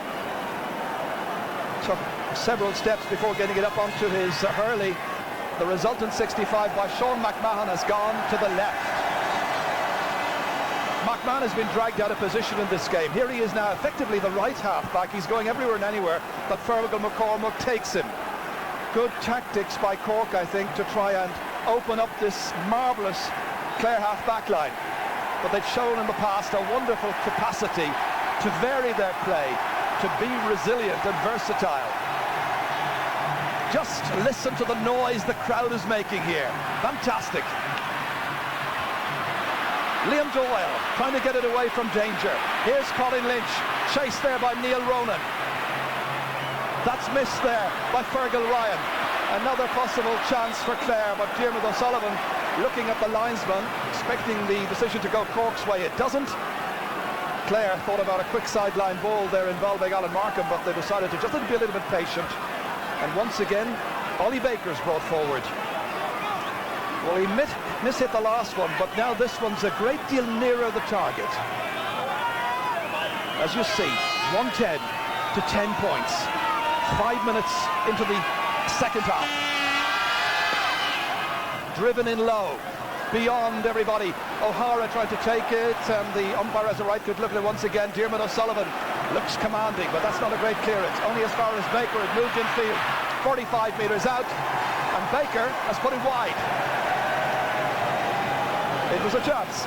Took several steps before getting it up onto his hurley. The resultant 65 by Sean McMahon has gone to the left. McMahon has been dragged out of position in this game. Here he is now, effectively the right half-back. He's going everywhere and anywhere, but Fergal McCormack takes him. Good tactics by Cork, I think, to try and open up this marvellous Clare half-back line. But they've shown in the past a wonderful capacity to vary their play, to be resilient and versatile. Just listen to the noise the crowd is making here. Fantastic. Liam Doyle trying to get it away from danger. Here's Colin Lynch, chased there by Neil Ronan. That's missed there by Fergal Ryan. Another possible chance for Clare, but Diarmuid O'Sullivan looking at the linesman, expecting the decision to go Cork's way. It doesn't. Clare thought about a quick sideline ball there involving Alan Markham, but they decided to just be a little bit patient. And once again, Ollie Baker's brought forward. Well, he mishit the last one, but now this one's a great deal nearer the target. As you see, 110 to 10 points. 5 minutes into the second half. Driven in low, beyond everybody. O'Hara tried to take it, and the umpire has a right good look at it once again. Diarmuid O'Sullivan looks commanding, but that's not a great clearance. Only as far as Baker had moved in field. 45 metres out, and Baker has put it wide. It was a chance.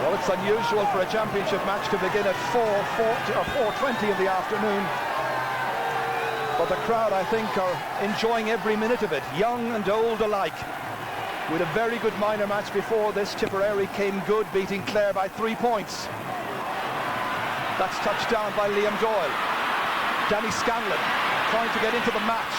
Well, it's unusual for a championship match to begin at 4:20 in the afternoon. But the crowd, I think, are enjoying every minute of it, young and old alike. With a very good minor match before this, Tipperary came good, beating Clare by 3 points. That's touched down by Liam Doyle. Danny Scanlon trying to get into the match,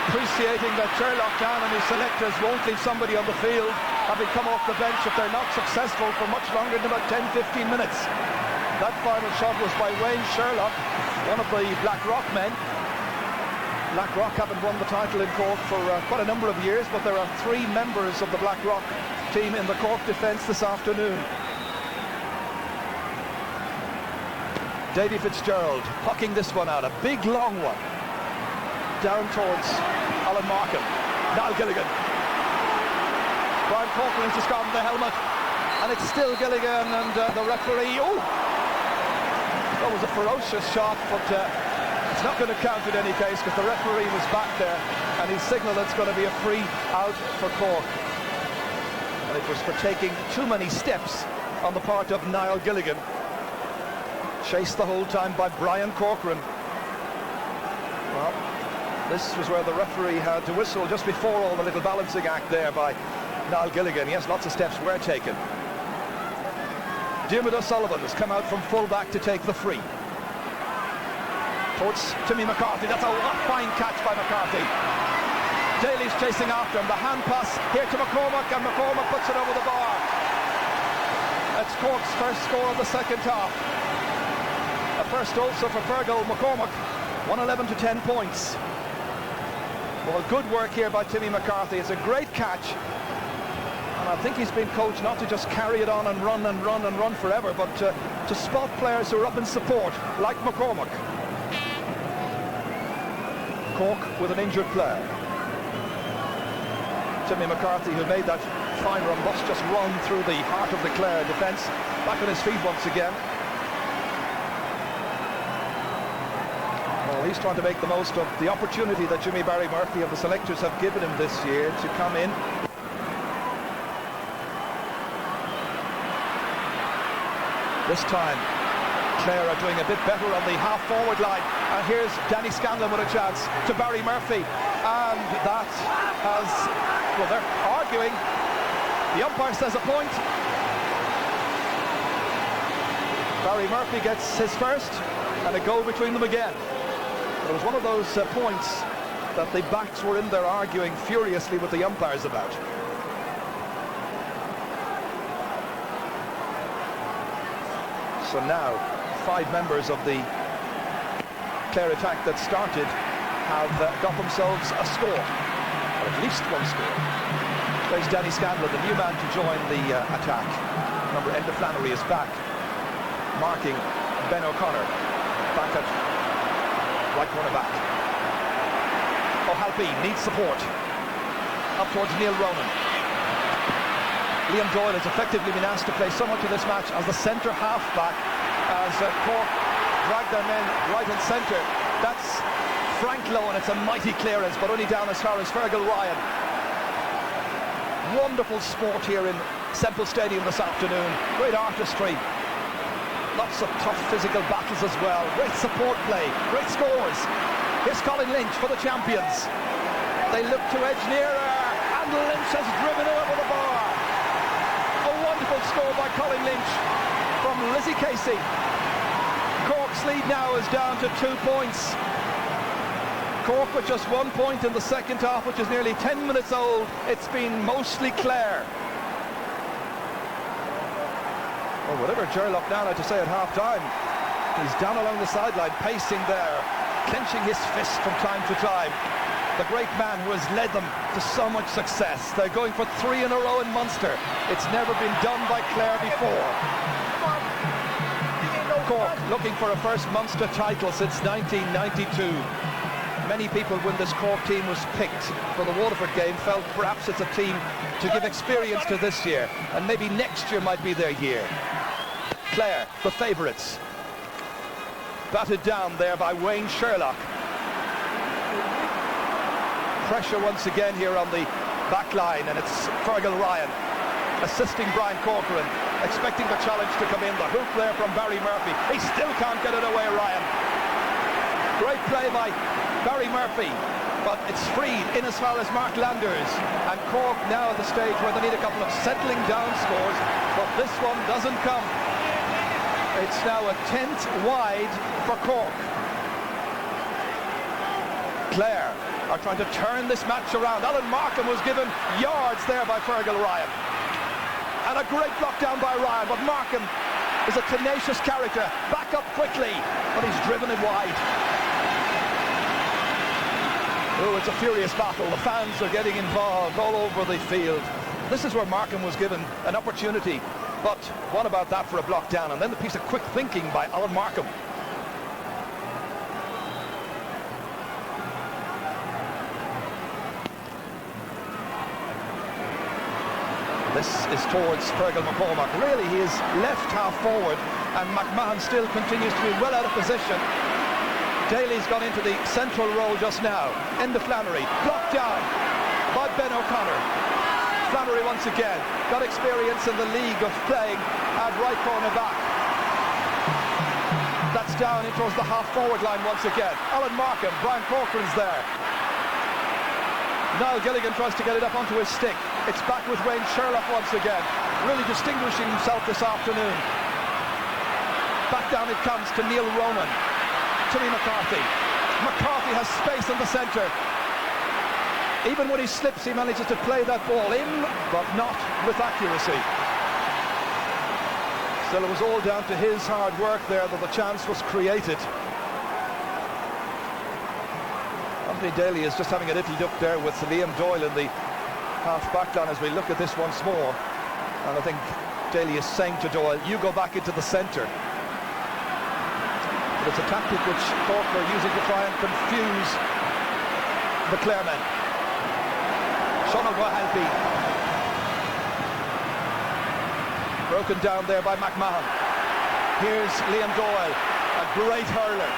appreciating that Sherlock Down and his selectors won't leave somebody on the field, having come off the bench if they're not successful for much longer than about 10-15 minutes. That final shot was by Wayne Sherlock, one of the Black Rock men. Black Rock haven't won the title in Cork for quite a number of years, but there are 3 members of the Black Rock team in the Cork defence this afternoon. Davy Fitzgerald pucking this one out, a big long one down towards Alan Markham. Niall Gilligan. Brian Corcoran has gone the helmet, and it's still Gilligan, and the referee, oh, that was a ferocious shot, but it's not going to count in any case because the referee was back there and he signalled it's going to be a free out for Cork. And it was for taking too many steps on the part of Niall Gilligan. Chased the whole time by Brian Corcoran. Well, this was where the referee had to whistle just before all the little balancing act there by Niall Gilligan. Yes, lots of steps were taken. Diarmuid O'Sullivan has come out from full-back to take the free. Towards Timmy McCarthy. That's a fine catch by McCarthy. Daly's chasing after him. The hand pass here to McCormack, and McCormack puts it over the bar. That's Cork's first score of the second half. A first also for Fergal McCormack. 111 to 10 points. Well, good work here by Timmy McCarthy. It's a great catch. And I think he's been coached not to just carry it on and run and run and run forever, but to spot players who are up in support, like McCormack. Cork with an injured player. Timmy McCarthy, who made that fine run, must just run through the heart of the Clare defence. Back on his feet once again. Well, he's trying to make the most of the opportunity that Jimmy Barry Murphy and the selectors have given him this year to come in. This time, Clare are doing a bit better on the half-forward line. And here's Danny Scanlon with a chance to Barry Murphy. And that has... Well, they're arguing. The umpire says a point. Barry Murphy gets his first, and a goal between them again. It was one of those points that the backs were in there arguing furiously with the umpires about. So now, 5 members of the Clare attack that started have got themselves a score, or at least one score. There's Danny Scanlon, the new man to join the attack. Number Enda Flannery is back, marking Ben O'Connor, back at right corner back. O'Halpy needs support. Up towards Neil Ronan. Liam Doyle has effectively been asked to play so much of this match as the centre half-back as Cork drag their men right and centre. That's Frank Lowe, and it's a mighty clearance, but only down as far as Fergal Ryan. Wonderful sport here in Semple Stadium this afternoon. Great artistry. Lots of tough physical battles as well. Great support play. Great scores. Here's Colin Lynch for the champions. They look to edge nearer, and Lynch has driven it over the bar. A wonderful score by Colin Lynch from Lizzie Casey. Cork's lead now is down to 2 points. Cork with just 1 point in the second half, which is nearly 10 minutes old. It's been mostly Clare. Well, whatever Gerlach now had to say at half-time, he's down along the sideline, pacing there, clenching his fist from time to time. The great man who has led them to so much success. They're going for 3 in a row in Munster. It's never been done by Clare before. Cork looking for a first Munster title since 1992. Many people, when this Cork team was picked for the Waterford game, felt perhaps it's a team to give experience to this year, and maybe next year might be their year. Clare, the favourites. Batted down there by Wayne Sherlock. Pressure once again here on the back line, and it's Fergal Ryan assisting Brian Corcoran, expecting the challenge to come in. The hoop there from Barry Murphy. He still can't get it away, Ryan. Great play by Barry Murphy, but it's freed in as far as Mark Landers. And Cork now at the stage where they need a couple of settling down scores, but this one doesn't come. It's now a 10th wide for Cork. Clare are trying to turn this match around. Alan Markham was given yards there by Fergal Ryan. And a great block down by Ryan, but Markham is a tenacious character. Back up quickly, but he's driven it wide. Oh, it's a furious battle. The fans are getting involved all over the field. This is where Markham was given an opportunity, but what about that for a block down? And then the piece of quick thinking by Alan Markham. This is towards Fergal McCormack. Really, he is left half forward, and McMahon still continues to be well out of position. Daly's gone into the central role just now. Into Flannery, blocked down by Ben O'Connor. Flannery once again got experience in the league of playing at right corner back. That's down in towards the half forward line once again. Alan Markham, Brian Corcoran's there. Niall Gilligan tries to get it up onto his stick. It's back with Wayne Sherlock once again, really distinguishing himself this afternoon. Back down it comes to Neil Ronan. Timmy McCarthy. McCarthy has space in the centre. Even when he slips, he manages to play that ball in, but not with accuracy. Still, it was all down to his hard work there that the chance was created. Anthony Daly is just having a little duck there with Liam Doyle in the half-back line as we look at this once more. And I think Daly is saying to Doyle, you go back into the centre. But it's a tactic which Cork are using to try and confuse the Clare men. Sean O'Halpy. Broken down there by McMahon. Here's Liam Doyle, a great hurler.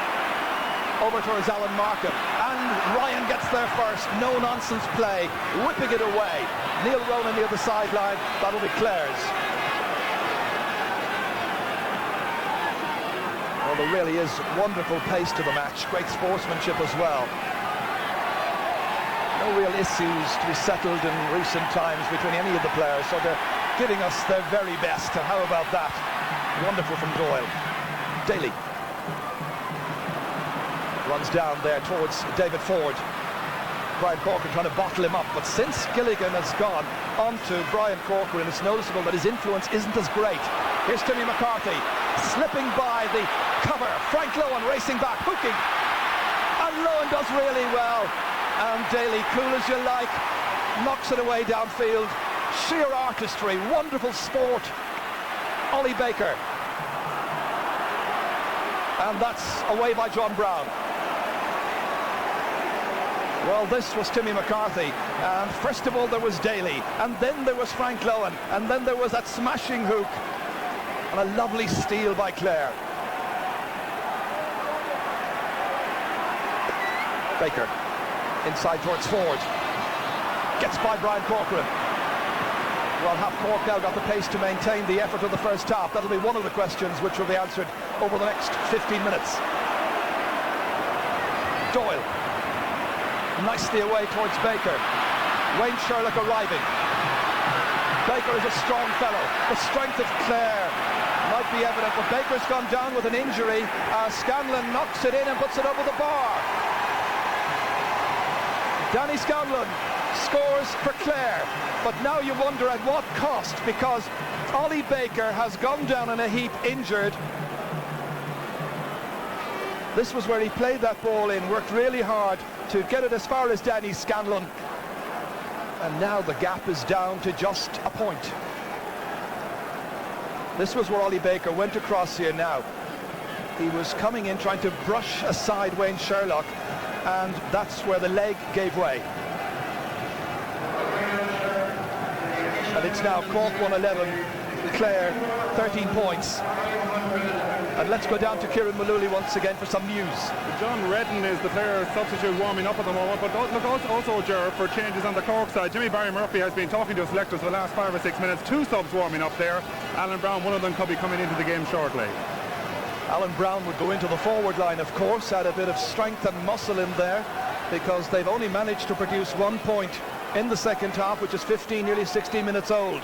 Over towards Alan Markham, and Ryan gets there first. No nonsense play, whipping it away. Neil Ronan near the sideline. That'll be Clare's. Well, there really is wonderful pace to the match, great sportsmanship as well. No real issues to be settled in recent times between any of the players, so they're giving us their very best. And how about that? Wonderful from Doyle. Daly runs down there towards David Ford. Brian Corcoran trying to bottle him up, but since Gilligan has gone on to Brian Corcoran, it's noticeable that his influence isn't as great. Here's Timmy McCarthy slipping by the cover. Frank Lohan racing back, hooking, and Lohan does really well. And Daly, cool as you like, knocks it away downfield. Sheer artistry, wonderful sport. Ollie Baker, and that's away by John Brown. Well, this was Timmy McCarthy, and first of all there was Daly, and then there was Frank Lohan, and then there was that smashing hook, and a lovely steal by Clare. Baker, inside towards Ford, gets by Brian Corcoran. Well, have Cork now got the pace to maintain the effort of the first half? That'll be one of the questions which will be answered over the next 15 minutes. Doyle. Nicely away towards Baker. Wayne Sherlock arriving. Baker is a strong fellow. The strength of Clare might be evident, but Baker's gone down with an injury. Scanlon knocks it in and puts it over the bar. Danny Scanlon scores for Clare, but now you wonder at what cost, because Ollie Baker has gone down in a heap injured. This was where he played that ball in, worked really hard to get it as far as Danny Scanlon, and now the gap is down to just a point. This was where Ollie Baker went across here now. He was coming in trying to brush aside Wayne Sherlock, and that's where the leg gave way. And it's now Cork 111, Clare 13 points. And let's go down to Kieran Mullooly once again for some news. John Redden is the player substitute warming up at the moment, but look also Ger, for changes on the Cork side. Jimmy Barry Murphy has been talking to selectors for the last 5 or 6 minutes. 2 subs warming up there. Alan Brown, one of them, could be coming into the game shortly. Alan Brown would go into the forward line, of course, add a bit of strength and muscle in there, because they've only managed to produce 1 point in the second half, which is 15, nearly 16 minutes old.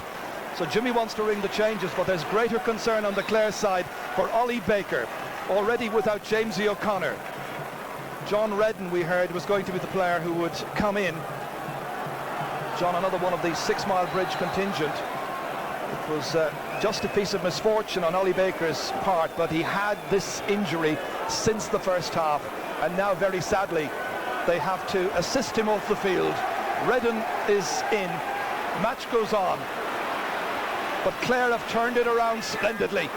So Jimmy wants to ring the changes, but there's greater concern on the Clare side for Ollie Baker, already without Jamesy O'Connor. John Redden, we heard, was going to be the player who would come in. John, another one of the 6 Mile Bridge contingent. It was just a piece of misfortune on Ollie Baker's part, but he had this injury since the first half, and now, very sadly, they have to assist him off the field. Redden is in. Match goes on. But Clare have turned it around splendidly.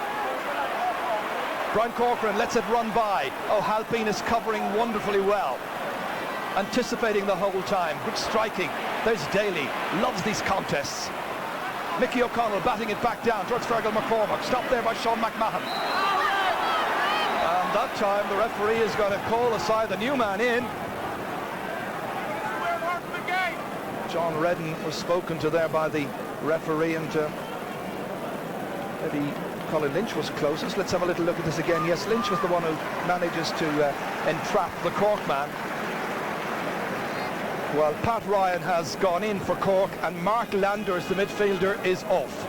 Brian Corcoran lets it run by. O'Halpine is covering wonderfully well, anticipating the whole time. Good striking. There's Daly. Loves these contests. Mickey O'Connell batting it back down towards Fergal McCormack. Stopped there by Sean McMahon. And that time the referee is going to call aside the new man in. John Redden was spoken to there by the referee, and maybe Colin Lynch was closest. Let's have a little look at this again. Yes, Lynch was the one who manages to entrap the Cork man. Well, Pat Ryan has gone in for Cork, and Mark Landers, the midfielder, is off.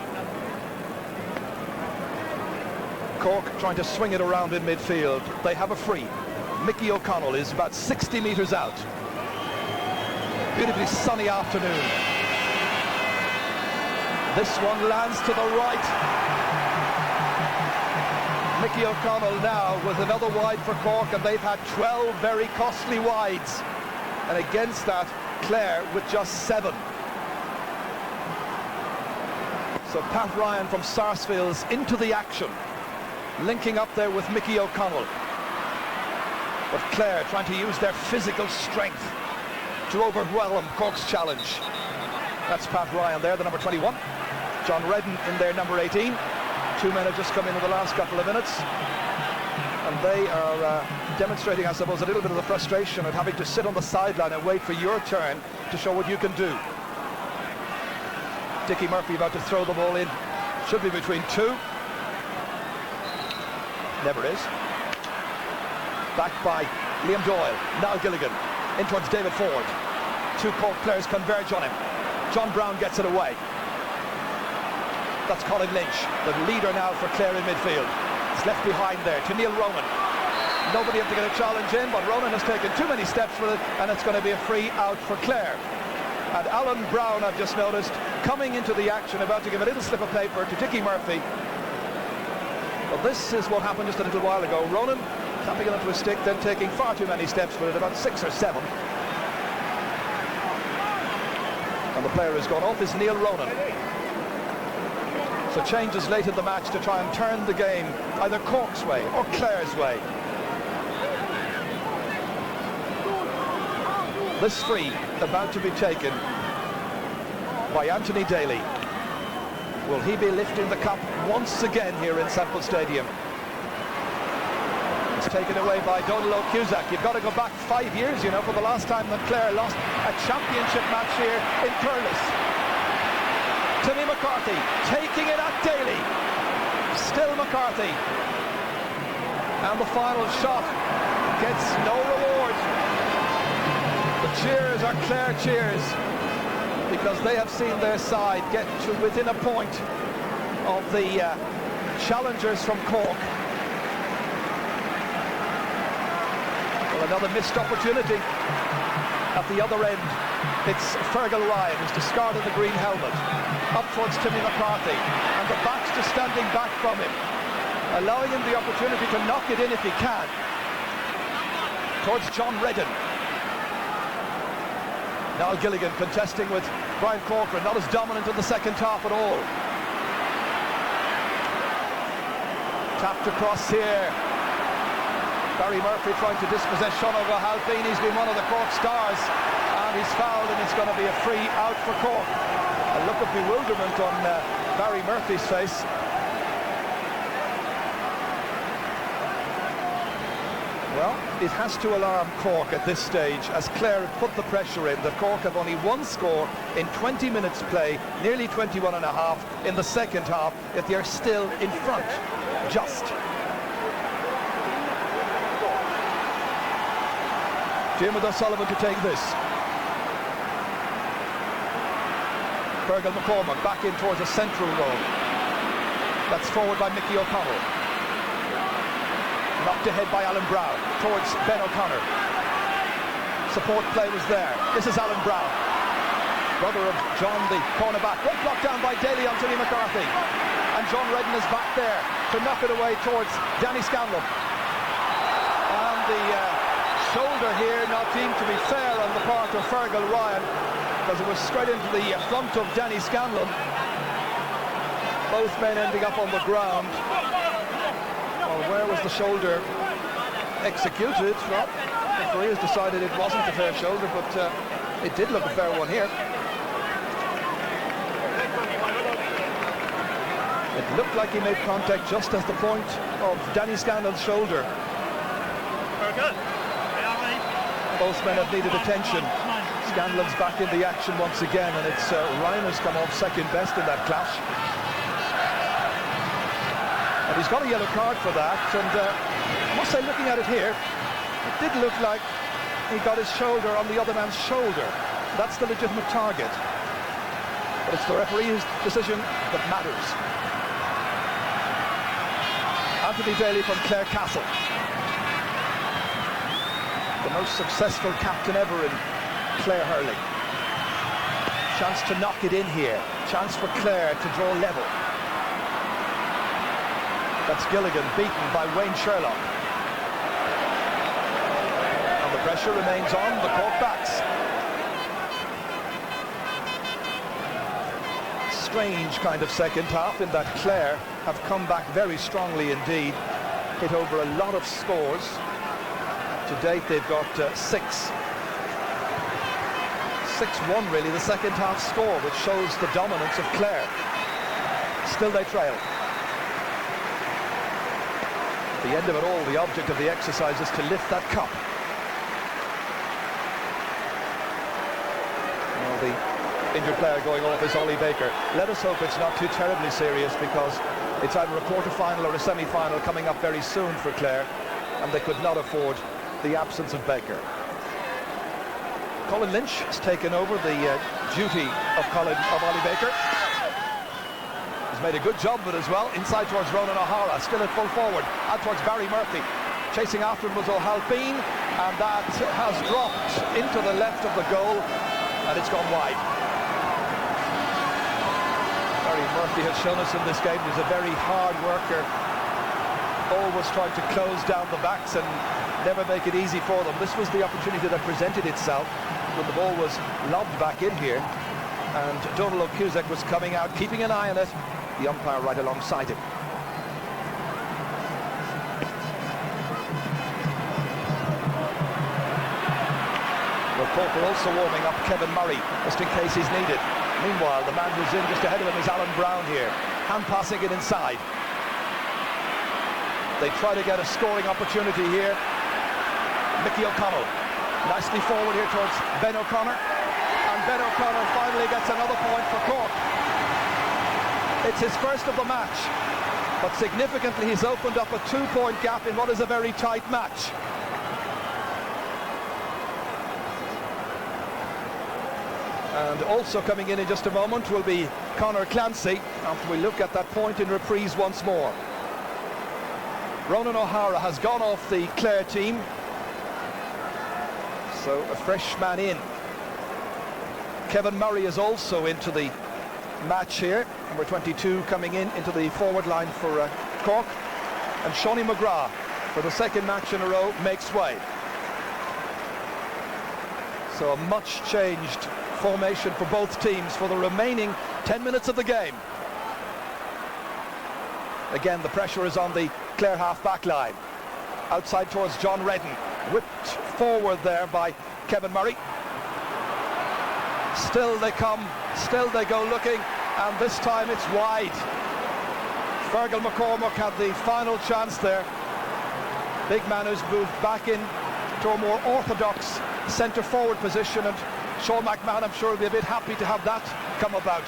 Cork trying to swing it around in midfield. They have a free. Mickey O'Connell is about 60 metres out. Beautifully sunny afternoon. This one lands to the right. Mickey O'Connell now with another wide for Cork, and they've had 12 very costly wides. And against that, Clare with just 7. So Pat Ryan from Sarsfield's into the action, linking up there with Mickey O'Connell. But Clare trying to use their physical strength to overwhelm Cork's challenge. That's Pat Ryan there, the number 21. John Redden in there, number 18. 2 men have just come in the last couple of minutes. And they are demonstrating, I suppose, a little bit of the frustration of having to sit on the sideline and wait for your turn to show what you can do. Dickie Murphy about to throw the ball in. Should be between 2. Never is. Back by Liam Doyle. Now Gilligan. In towards David Ford. 2 Cork players converge on him. John Brown gets it away. That's Colin Lynch, the leader now for Clare in midfield. It's left behind there to Neil Ronan. Nobody able to get a challenge in, but Ronan has taken too many steps with it, and it's going to be a free out for Clare. And Alan Brown, I've just noticed, coming into the action, about to give a little slip of paper to Dickie Murphy. Well, this is what happened just a little while ago. Ronan tapping it onto a stick, then taking far too many steps with it, about 6 or 7. And the player who's gone off is Neil Ronan. So changes late in the match to try and turn the game either Cork's way or Clare's way. This free about to be taken by Anthony Daly. Will he be lifting the cup once again here in Semple Stadium? It's taken away by Donald O'Cusack. You've got to go back 5 years, you know, for the last time that Clare lost a championship match here in Thurles. Timmy McCarthy taking it at Daly. Still McCarthy. And the final shot gets no reward. The cheers are Clare cheers, because they have seen their side get to within a point of the challengers from Cork. Well, another missed opportunity at the other end. It's Fergal Ryan who's discarded the green helmet. Up towards Timmy McCarthy, and the back's just standing back from him, allowing him the opportunity to knock it in if he can. Towards John Redden. Now Gilligan contesting with Brian Corcoran, not as dominant in the second half at all. Tapped across here. Barry Murphy trying to dispossess Sean O'Halpine. He's been one of the Cork stars, and he's fouled, and it's going to be a free out for Cork. A look of bewilderment on Barry Murphy's face. Well, it has to alarm Cork at this stage as Clare have put the pressure in that Cork have only one score in 20 minutes play, nearly 21 and a half in the second half, yet they're still in front. Just. Diarmuid O'Sullivan to take this. Fergal McCormack back in towards a central role. That's forward by Mickey O'Connell. Knocked ahead by Alan Brown towards Ben O'Connor. Support play was there. This is Alan Brown, brother of John, the cornerback. Great block down by Daly on Timmy McCarthy. And John Redden is back there to knock it away towards Danny Scanlon. And the shoulder here not deemed to be fair on the part of Fergal Ryan, because it was straight into the front of Danny Scanlon. Both men ending up on the ground. Well, where was the shoulder executed? Well, the referee has decided it wasn't a fair shoulder, but it did look a fair one here. It looked like he made contact just as the point of Danny Scanlon's shoulder. Both men have needed attention. Scanlon's back in the action once again, and it's Ryan has come off second best in that clash. And he's got a yellow card for that, and I must say, looking at it here, it did look like he got his shoulder on the other man's shoulder. That's the legitimate target. But it's the referee's decision that matters. Anthony Daly from Clare Castle. The most successful captain ever in Clare hurling. Chance to knock it in here. Chance for Clare to draw level. That's Gilligan beaten by Wayne Sherlock. And the pressure remains on the Cork backs. Strange kind of second half in that Clare have come back very strongly indeed. Hit over a lot of scores. To date they've got 6-1 really, the second half score, which shows the dominance of Clare. Still they trail. At the end of it all, the object of the exercise is to lift that cup. Well, the injured player going off is Ollie Baker. Let us hope it's not too terribly serious, because it's either a quarter-final or a semi-final coming up very soon for Clare, and they could not afford the absence of Baker. Colin Lynch has taken over the duty of Ollie Baker. He's made a good job of it as well. Inside towards Ronan O'Hara, still at full forward. Out towards Barry Murphy. Chasing after him was O'Halpine, and that has dropped into the left of the goal, and it's gone wide. Barry Murphy has shown us in this game he's a very hard worker. Always trying to close down the backs and never make it easy for them. This was the opportunity that presented itself when the ball was lobbed back in here, and Donal O'Cusack was coming out, keeping an eye on it. The umpire right alongside him. Well, Cork are also warming up Kevin Murray, just in case he's needed. Meanwhile, the man who's in just ahead of him is Alan Brown here, hand passing it inside. They try to get a scoring opportunity here. Mickey O'Connell, nicely forward here towards Ben O'Connor, and Ben O'Connor finally gets another point for Cork. It's his first of the match, but significantly he's opened up a 2-point gap in what is a very tight match. And also coming in just a moment will be Conor Clancy, after we look at that point in reprise once more. Ronan O'Hara has gone off the Clare team, so a fresh man in. Kevin Murray is also into the match here, number 22 coming into the forward line for Cork, and Shawnee McGrath, for the second match in a row, makes way. So a much changed formation for both teams for the remaining 10 minutes of the game. Again, the pressure is on the Clare half-back line. Outside towards John Redden, whipped forward there by Kevin Murray. Still they come, still they go looking, and this time it's wide. Fergal McCormack had the final chance there. Big man who's moved back in to a more orthodox centre-forward position, and Sean McMahon, I'm sure, will be a bit happy to have that come about.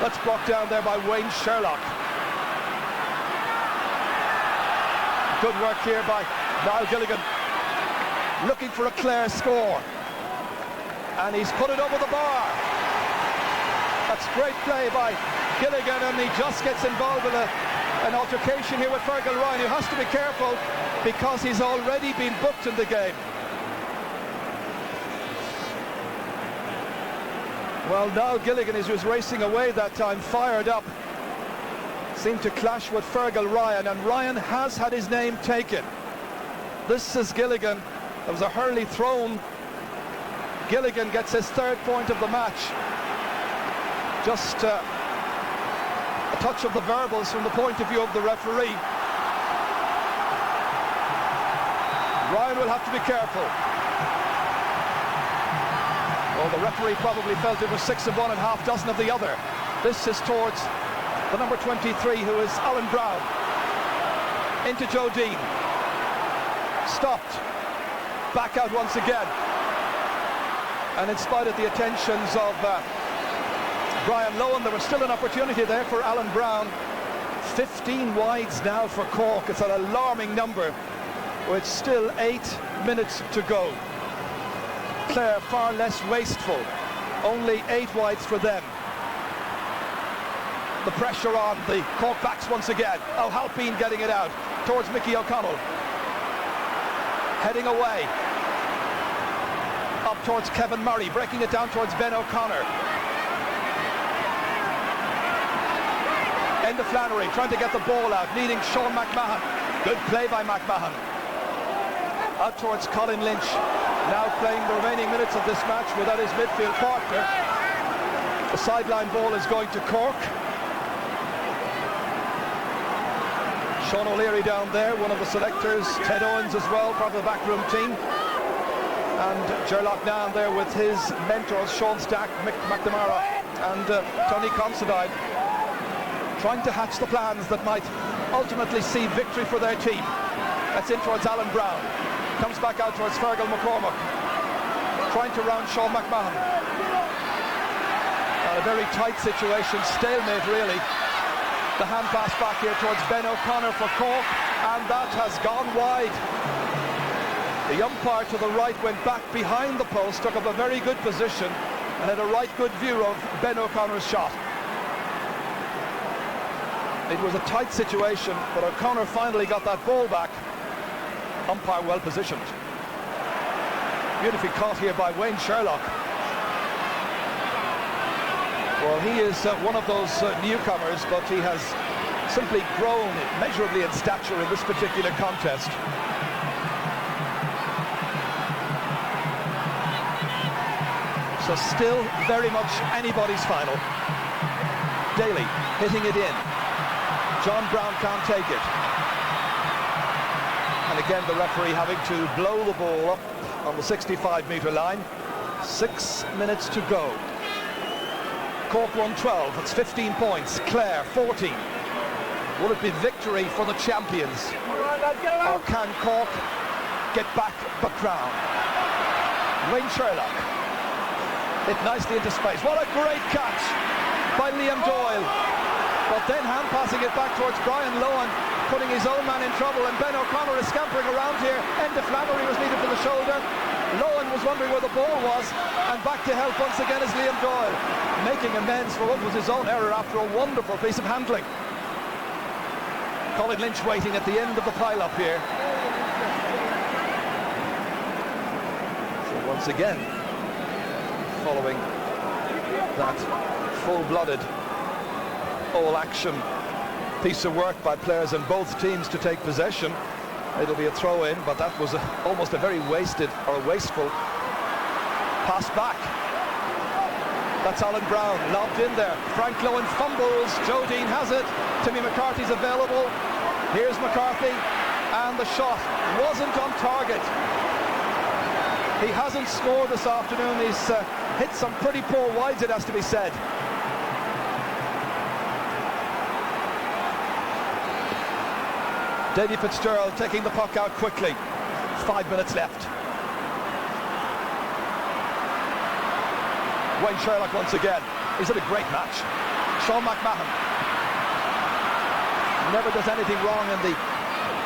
That's blocked down there by Wayne Sherlock. Good work here by Niall Gilligan, looking for a Clare score, and he's put it over the bar. That's great play by Gilligan, and he just gets involved in an altercation here with Fergal Ryan, who has to be careful because he's already been booked in the game. Well, Niall Gilligan, as he was racing away that time, fired up, seemed to clash with Fergal Ryan, and Ryan has had his name taken. This is Gilligan. There was a hurley thrown. Gilligan gets his 3rd point of the match. Just a touch of the verbals from the point of view of the referee. Ryan will have to be careful. Well, the referee probably felt it was 6 of one and half dozen of the other. This is towards the number 23, who is Alan Brown. Into Joe Dean. Stopped. Back out once again. And in spite of the attentions of Brian Lohan, there was still an opportunity there for Alan Brown. 15 wides now for Cork. It's an alarming number, with still 8 minutes to go. Clare far less wasteful. Only 8 wides for them. The pressure on the Cork backs once again. O'Halpine getting it out towards Mickey O'Connell. Heading away. Up towards Kevin Murray, breaking it down towards Ben O'Connor. Enda Flannery trying to get the ball out, needing Sean McMahon. Good play by McMahon. Out towards Colin Lynch, now playing the remaining minutes of this match without his midfield partner. The sideline ball is going to Cork. Sean O'Leary down there, one of the selectors. Ted Owens as well, part of the backroom team. And Gerlach Nan there with his mentors, Sean Stack, Mick McNamara and Tony Considine, trying to hatch the plans that might ultimately see victory for their team. That's in towards Alan Brown. Comes back out towards Fergal McCormack, trying to round Sean McMahon. A very tight situation, stalemate really. The hand pass back here towards Ben O'Connor for Cork, and that has gone wide. The umpire to the right went back behind the post, took up a very good position, and had a right good view of Ben O'Connor's shot. It was a tight situation, but O'Connor finally got that ball back. Umpire well positioned. Beautifully caught here by Wayne Sherlock. Well, he is one of those newcomers, but he has simply grown measurably in stature in this particular contest. So still very much anybody's final. Daly hitting it in. John Brown can't take it. And again, the referee having to blow the ball up on the 65-metre line. 6 minutes to go. Cork won 12, that's 15 points. Clare 14. Will it be victory for the champions? Or can Cork get back the crown? Wayne Sherlock hit nicely into space. What a great catch by Liam Doyle. But then hand passing it back towards Brian Lohan, putting his own man in trouble, and Ben O'Connor is scampering around here. Enda Flannery was needed for the shoulder. Lohan was wondering where the ball was, and back to help once again is Liam Doyle, making amends for what was his own error after a wonderful piece of handling. Colin Lynch waiting at the end of the pile-up here. So once again, following that full-blooded all-action piece of work by players in both teams to take possession, it'll be a throw-in, but that was almost a very wasted or wasteful pass back. That's Alan Brown, lobbed in there. Frank Lohan fumbles, Joe Dean has it, Timmy McCarthy's available. Here's McCarthy, and the shot wasn't on target. He hasn't scored this afternoon. He's hit some pretty poor wides, it has to be said. Davy Fitzgerald taking the puck out quickly. 5 minutes left. Wayne Sherlock once again. He's had a great match. Sean McMahon never does anything wrong in the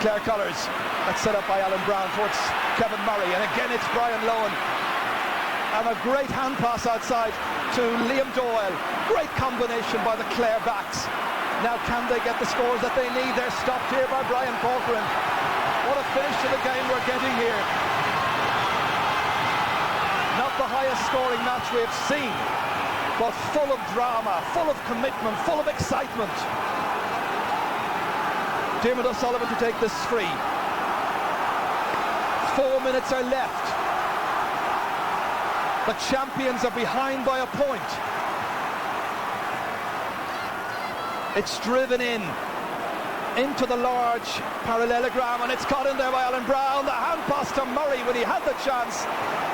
Clare colours. That's set up by Alan Brown towards Kevin Murray, and again it's Brian Lohan. And a great hand pass outside to Liam Doyle. Great combination by the Clare backs. Now can they get the scores that they need? They're stopped here by Brian Corcoran. What a finish to the game we're getting here. Not the highest scoring match we have seen, but full of drama, full of commitment, full of excitement. Diarmuid O'Sullivan to take this free. 4 minutes are left. The champions are behind by a point. It's driven into the large parallelogram, and it's got in there by Alan Brown. The hand pass to Murray when he had the chance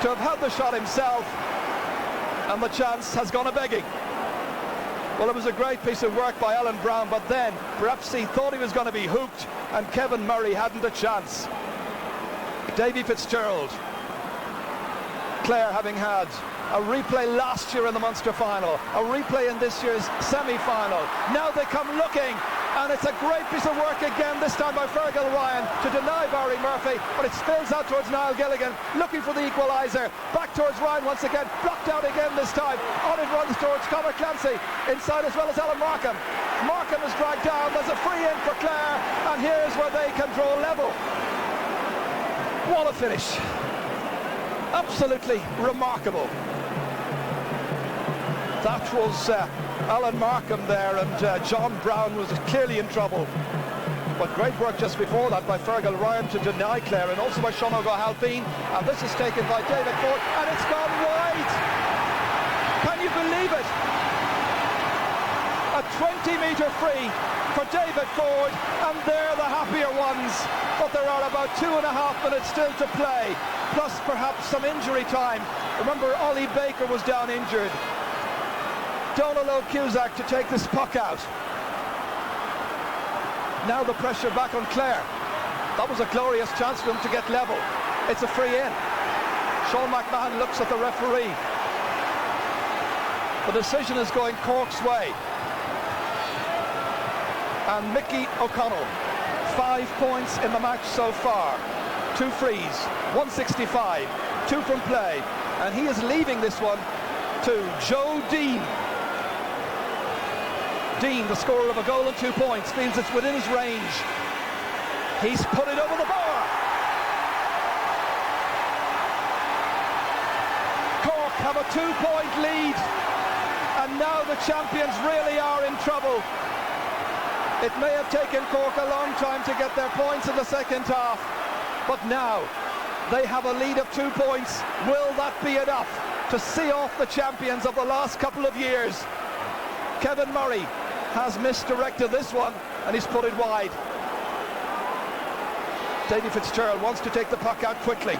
to have had the shot himself, and the chance has gone a-begging. Well, it was a great piece of work by Alan Brown, but then perhaps he thought he was going to be hooked, and Kevin Murray hadn't a chance. Davy Fitzgerald. Clare having had a replay last year in the Munster final, a replay in this year's semi-final. Now they come looking, and it's a great piece of work again, this time by Fergal Ryan to deny Barry Murphy, but it spills out towards Niall Gilligan, looking for the equaliser. Back towards Ryan once again, blocked out again this time. On it runs towards Conor Clancy, inside as well as Alan Markham. Markham is dragged down, there's a free in for Clare, and here's where they can draw level. What a finish. Absolutely remarkable. That was Alan Markham there, and John Brown was clearly in trouble. But great work just before that by Fergal Ryan to deny Clare, and also by Sean O'Halpine. And this is taken by David Ford, and it's gone wide. Can you believe it? A 20-metre free for David Ford, and they're the happier ones. But there are about 2.5 minutes still to play, plus perhaps some injury time. Remember, Ollie Baker was down injured. Donald O'Cusack to take this puck out. Now the pressure back on Clare. That was a glorious chance for them to get level. It's a free in. Sean McMahon looks at the referee. The decision is going Cork's way. And Mickey O'Connell, 5 points in the match so far. 2 frees, 165, 2 from play. And he is leaving this one to Joe Dean. Dean, the scorer of a goal and 2 points, feels it's within his range. He's put it over the bar. Cork have a 2-point lead, and now the champions really are in trouble. It may have taken Cork a long time to get their points in the second half, but now they have a lead of 2 points. Will that be enough to see off the champions of the last couple of years? Kevin Murray has misdirected this one, and he's put it wide. Davy Fitzgerald wants to take the puck out quickly.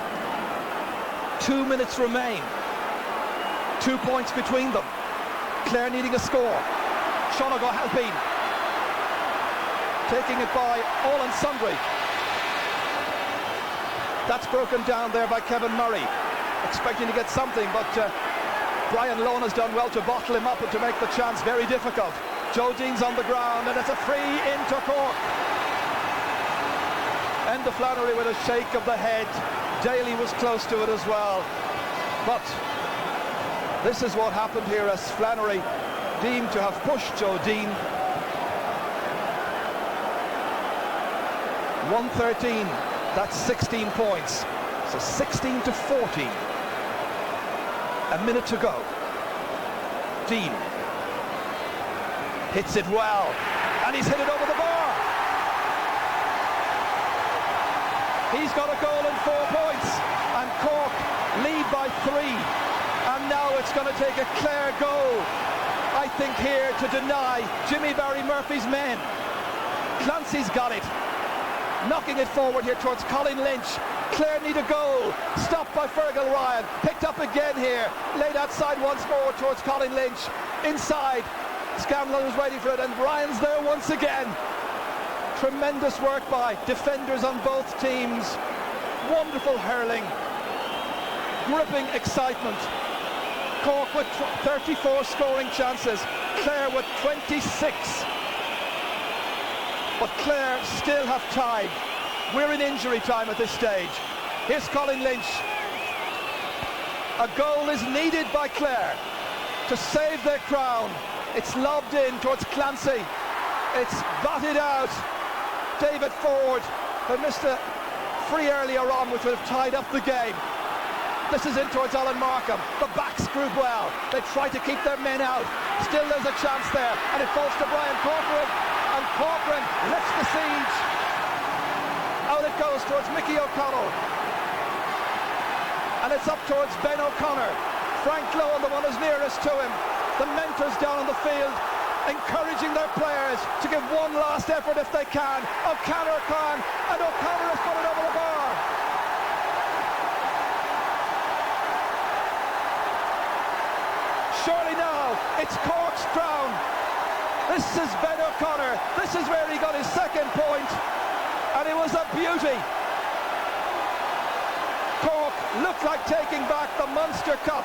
2 minutes remain. 2 points between them. Clare needing a score. Sean O'Halpine taking it by all and sundry. That's broken down there by Kevin Murray, expecting to get something, but Brian Lohan has done well to bottle him up and to make the chance very difficult. Joe Dean's on the ground, and it's a free into Cork. Enda Flannery with a shake of the head. Daly was close to it as well. But this is what happened here, as Flannery deemed to have pushed Joe Dean. 113, that's 16 points. So 16 to 14. A minute to go. Dean hits it well, and he's hit it over the bar. He's got a goal and 4 points, and Cork lead by 3. And now it's going to take a Clare goal, I think, here to deny Jimmy Barry Murphy's men. Clancy's got it, knocking it forward here towards Colin Lynch. Clare need a goal, stopped by Fergal Ryan, picked up again here, laid outside once more towards Colin Lynch. Inside, Scanlon is waiting for it, and Ryan's there once again. Tremendous work by defenders on both teams. Wonderful hurling. Gripping excitement. Cork with 34 scoring chances. Clare with 26. But Clare still have tied. We're in injury time at this stage. Here's Colin Lynch. A goal is needed by Clare to save their crown. It's lobbed in towards Clancy. It's batted out. David Ford, who missed a free earlier on, which would have tied up the game. This is in towards Alan Markham. The backs group well. They try to keep their men out. Still there's a chance there, and it falls to Brian Corcoran, and Corcoran lifts the siege. Out it goes towards Mickey O'Connell, and it's up towards Ben O'Connor. Frank Lowen, the one who's nearest to him. The mentors down on the field, encouraging their players to give one last effort if they can. O'Connor can, and O'Connor has put it over the bar. Surely now, it's Cork's crown. This is Ben O'Connor. This is where he got his second point, and it was a beauty. Cork looked like taking back the Munster Cup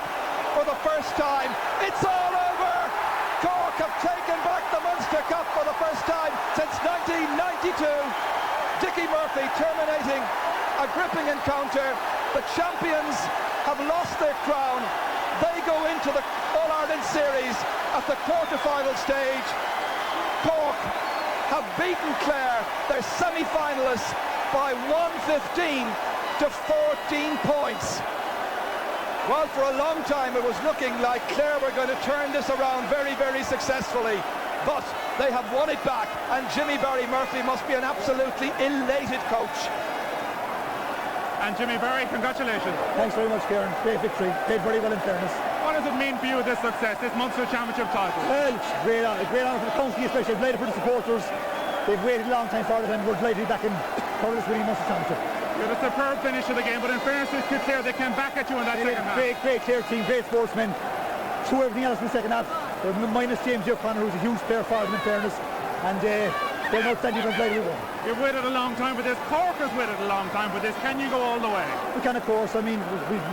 for the first time. It's all over. Cork have taken back the Munster Cup for the first time since 1992. Dickie Murphy terminating a gripping encounter. The champions have lost their crown. They go into the All-Ireland Series at the quarter-final stage. Cork have beaten Clare, their semi-finalists, by 115 to 14 points. Well, for a long time it was looking like Clare were going to turn this around very, very successfully. But they have won it back, and Jimmy Barry Murphy must be an absolutely elated coach. And Jimmy Barry, congratulations. Thanks very much, Kieran. Great victory. Played very well in fairness. What does it mean for you, this success, this Munster Championship title? Well, it's great honour for the county, especially played for the supporters. They've waited a long time for it, and we're delighted to be back in Thurles winning Munster Championship. You had a superb finish of the game, but in fairness to Clare, they came back at you in that second half. Great Clare team, great sportsmen. Threw everything else in the second half. Minus James O'Connor, who's a huge player for them in fairness. And they're an outstanding player. You've waited a long time for this. Cork has waited a long time for this. Can you go all the way? We can, of course. I mean,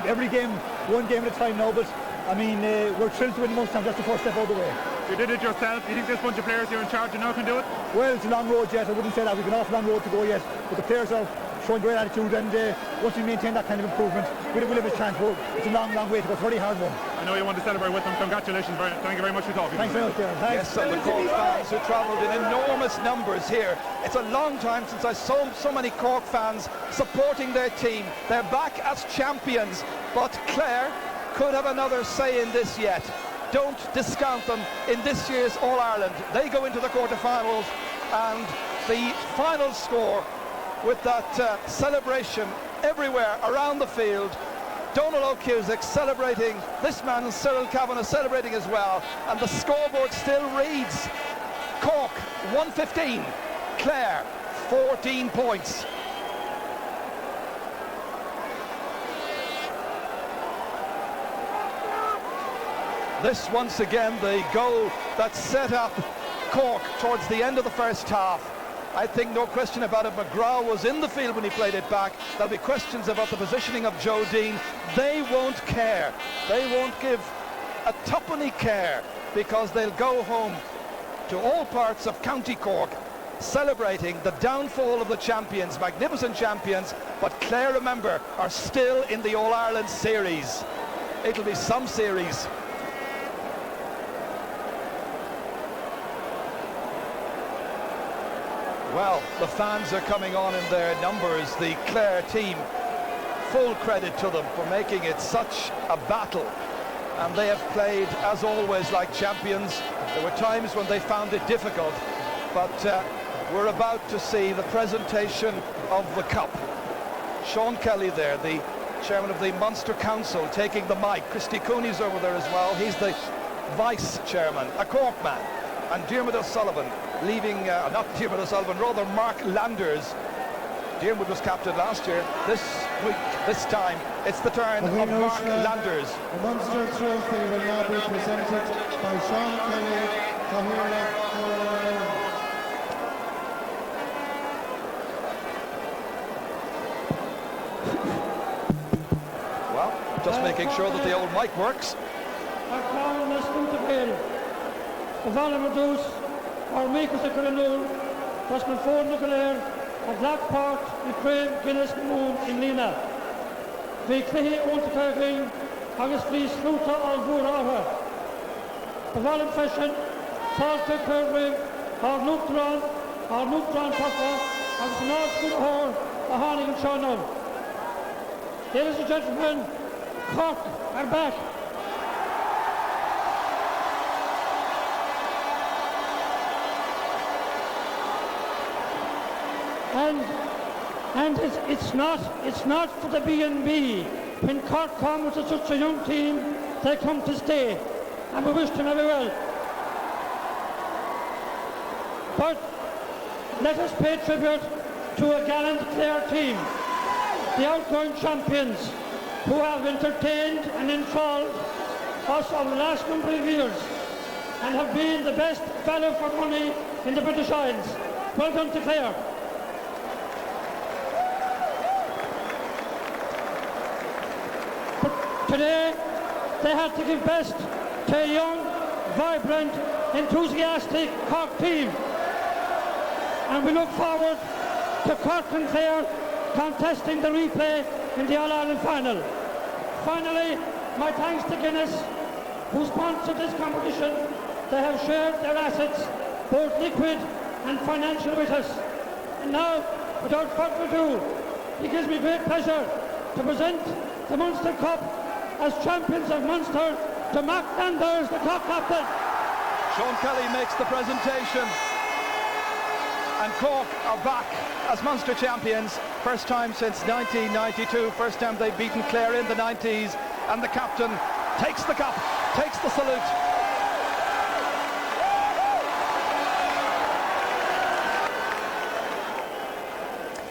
every game, one game at a time now, but I mean, we're thrilled to win the Munster Championship. That's the first step all the way. You did it yourself. You think this bunch of players you're in charge of now can do it? Well, it's a long road yet. I wouldn't say that. We've an awful long road to go yet. But the players are showing great attitude, and once we maintain that kind of improvement, we'll have a chance. It's a long way to go. It's a very hard one. I know you want to celebrate with them. Congratulations. Thank you very much for talking. Thanks very much, Kieran. Yes, and the Cork fans who travelled in enormous numbers here. It's a long time since I saw so many Cork fans supporting their team. They're back as champions, but Clare could have another say in this yet. Don't discount them in this year's All-Ireland. They go into the quarter-finals, and the final score with that celebration everywhere around the field. Donal O'Cusick celebrating, this man Cyril Kavanagh celebrating as well, and the scoreboard still reads Cork 115, Clare 14 points. This once again the goal that set up Cork towards the end of the first half. I think no question about it, McGraw was in the field when he played it back. There'll be questions about the positioning of Joe Dean. They won't care. They won't give a tuppenny care, because they'll go home to all parts of County Cork celebrating the downfall of the champions, magnificent champions, but Clare, remember, are still in the All-Ireland series. It'll be some series. Well, the fans are coming on in their numbers. The Clare team, full credit to them for making it such a battle. And they have played, as always, like champions. There were times when they found it difficult, but we're about to see the presentation of the Cup. Sean Kelly there, the chairman of the Munster Council, taking the mic. Christy Cooney's over there as well. He's the vice chairman, a Cork man. And Diarmuid O'Sullivan leaving, not Diarmuid O'Sullivan, rather Mark Landers. Diarmuid was captain last year. This week, this time, it's the turn of Mark Landers. The Munster Trophy will now be presented by Sean Kelly, Tahira. Just making sure that the old mic works. Our listening to Bill. The volume reduce, our makers of Colonel, Dustin Ford Clare, a Blackport, Ukraine, Guinness, Moon, in Lena. The Clay owned the Carving, August Fleece, Luta, Albura. The volume fashion, Salt Curving, our Nutron Puffer, August North Good Hor, a Honey and Shannon. Ladies and gentlemen, Cork are back. And it's not for the B&B. When Cork come with such a young team, they come to stay, and we wish them very well. But let us pay tribute to a gallant Clare team, the outgoing champions, who have entertained and enthralled us over the last number of years, and have been the best value for money in the British Isles. Well done to Clare. Today, they had to give best to a young, vibrant, enthusiastic Cork team. And we look forward to Cork and Clare contesting the replay in the All-Ireland final. Finally, my thanks to Guinness, who sponsored this competition. They have shared their assets, both liquid and financial, with us. And now, without further ado, it gives me great pleasure to present the Munster Cup as champions of Munster to Mark Landers, the Cork captain. Sean Kelly makes the presentation. And Cork are back as Munster champions. First time since 1992. First time they've beaten Clare in the 90s. And the captain takes the cup, takes the salute.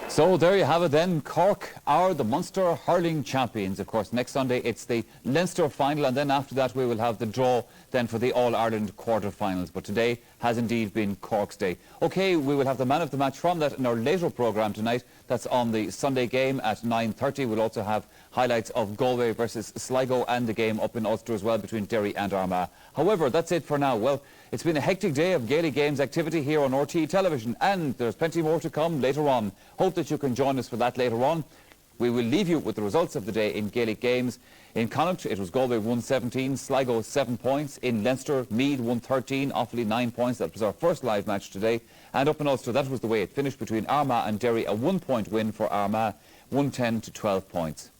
So there you have it then. Cork are the Munster hurling champions. Of course, next Sunday it's the Leinster final, and then after that we will have the draw then for the All-Ireland quarter-finals. But today has indeed been Cork's day. OK, we will have the man of the match from that in our later programme tonight. That's on the Sunday game at 9:30. We'll also have highlights of Galway versus Sligo and the game up in Ulster as well between Derry and Armagh. However, that's it for now. Well, it's been a hectic day of Gaelic Games activity here on RTÉ Television, and there's plenty more to come later on. Hope that you can join us for that later on. We will leave you with the results of the day in Gaelic Games. In Connacht, it was Galway 117, Sligo 7 points. In Leinster, Meath 113, Offaly 9 points. That was our first live match today. And up in Ulster, that was the way it finished between Armagh and Derry. A 1-point win for Armagh, 110 to 12 points.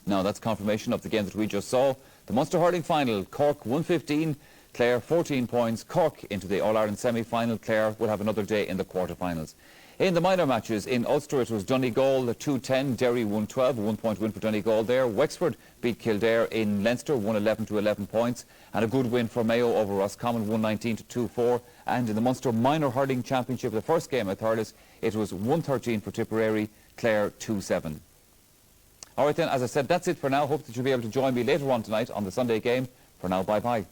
Now, that's confirmation of the game that we just saw. The Munster hurling final, Cork 115, Clare 14 points. Cork into the All-Ireland semi-final. Clare will have another day in the quarter-finals. In the minor matches, in Ulster it was Donegal 210, Derry 112, a 1-point win for Donegal there. Wexford beat Kildare in Leinster 111 to 11 points, and a good win for Mayo over Roscommon 119 to 2-4. And in the Munster Minor Hurling Championship, the first game at Thurles, it was 113 for Tipperary, Clare 2-7. All right then, as I said, that's it for now. Hope that you'll be able to join me later on tonight on the Sunday game. For now, bye-bye.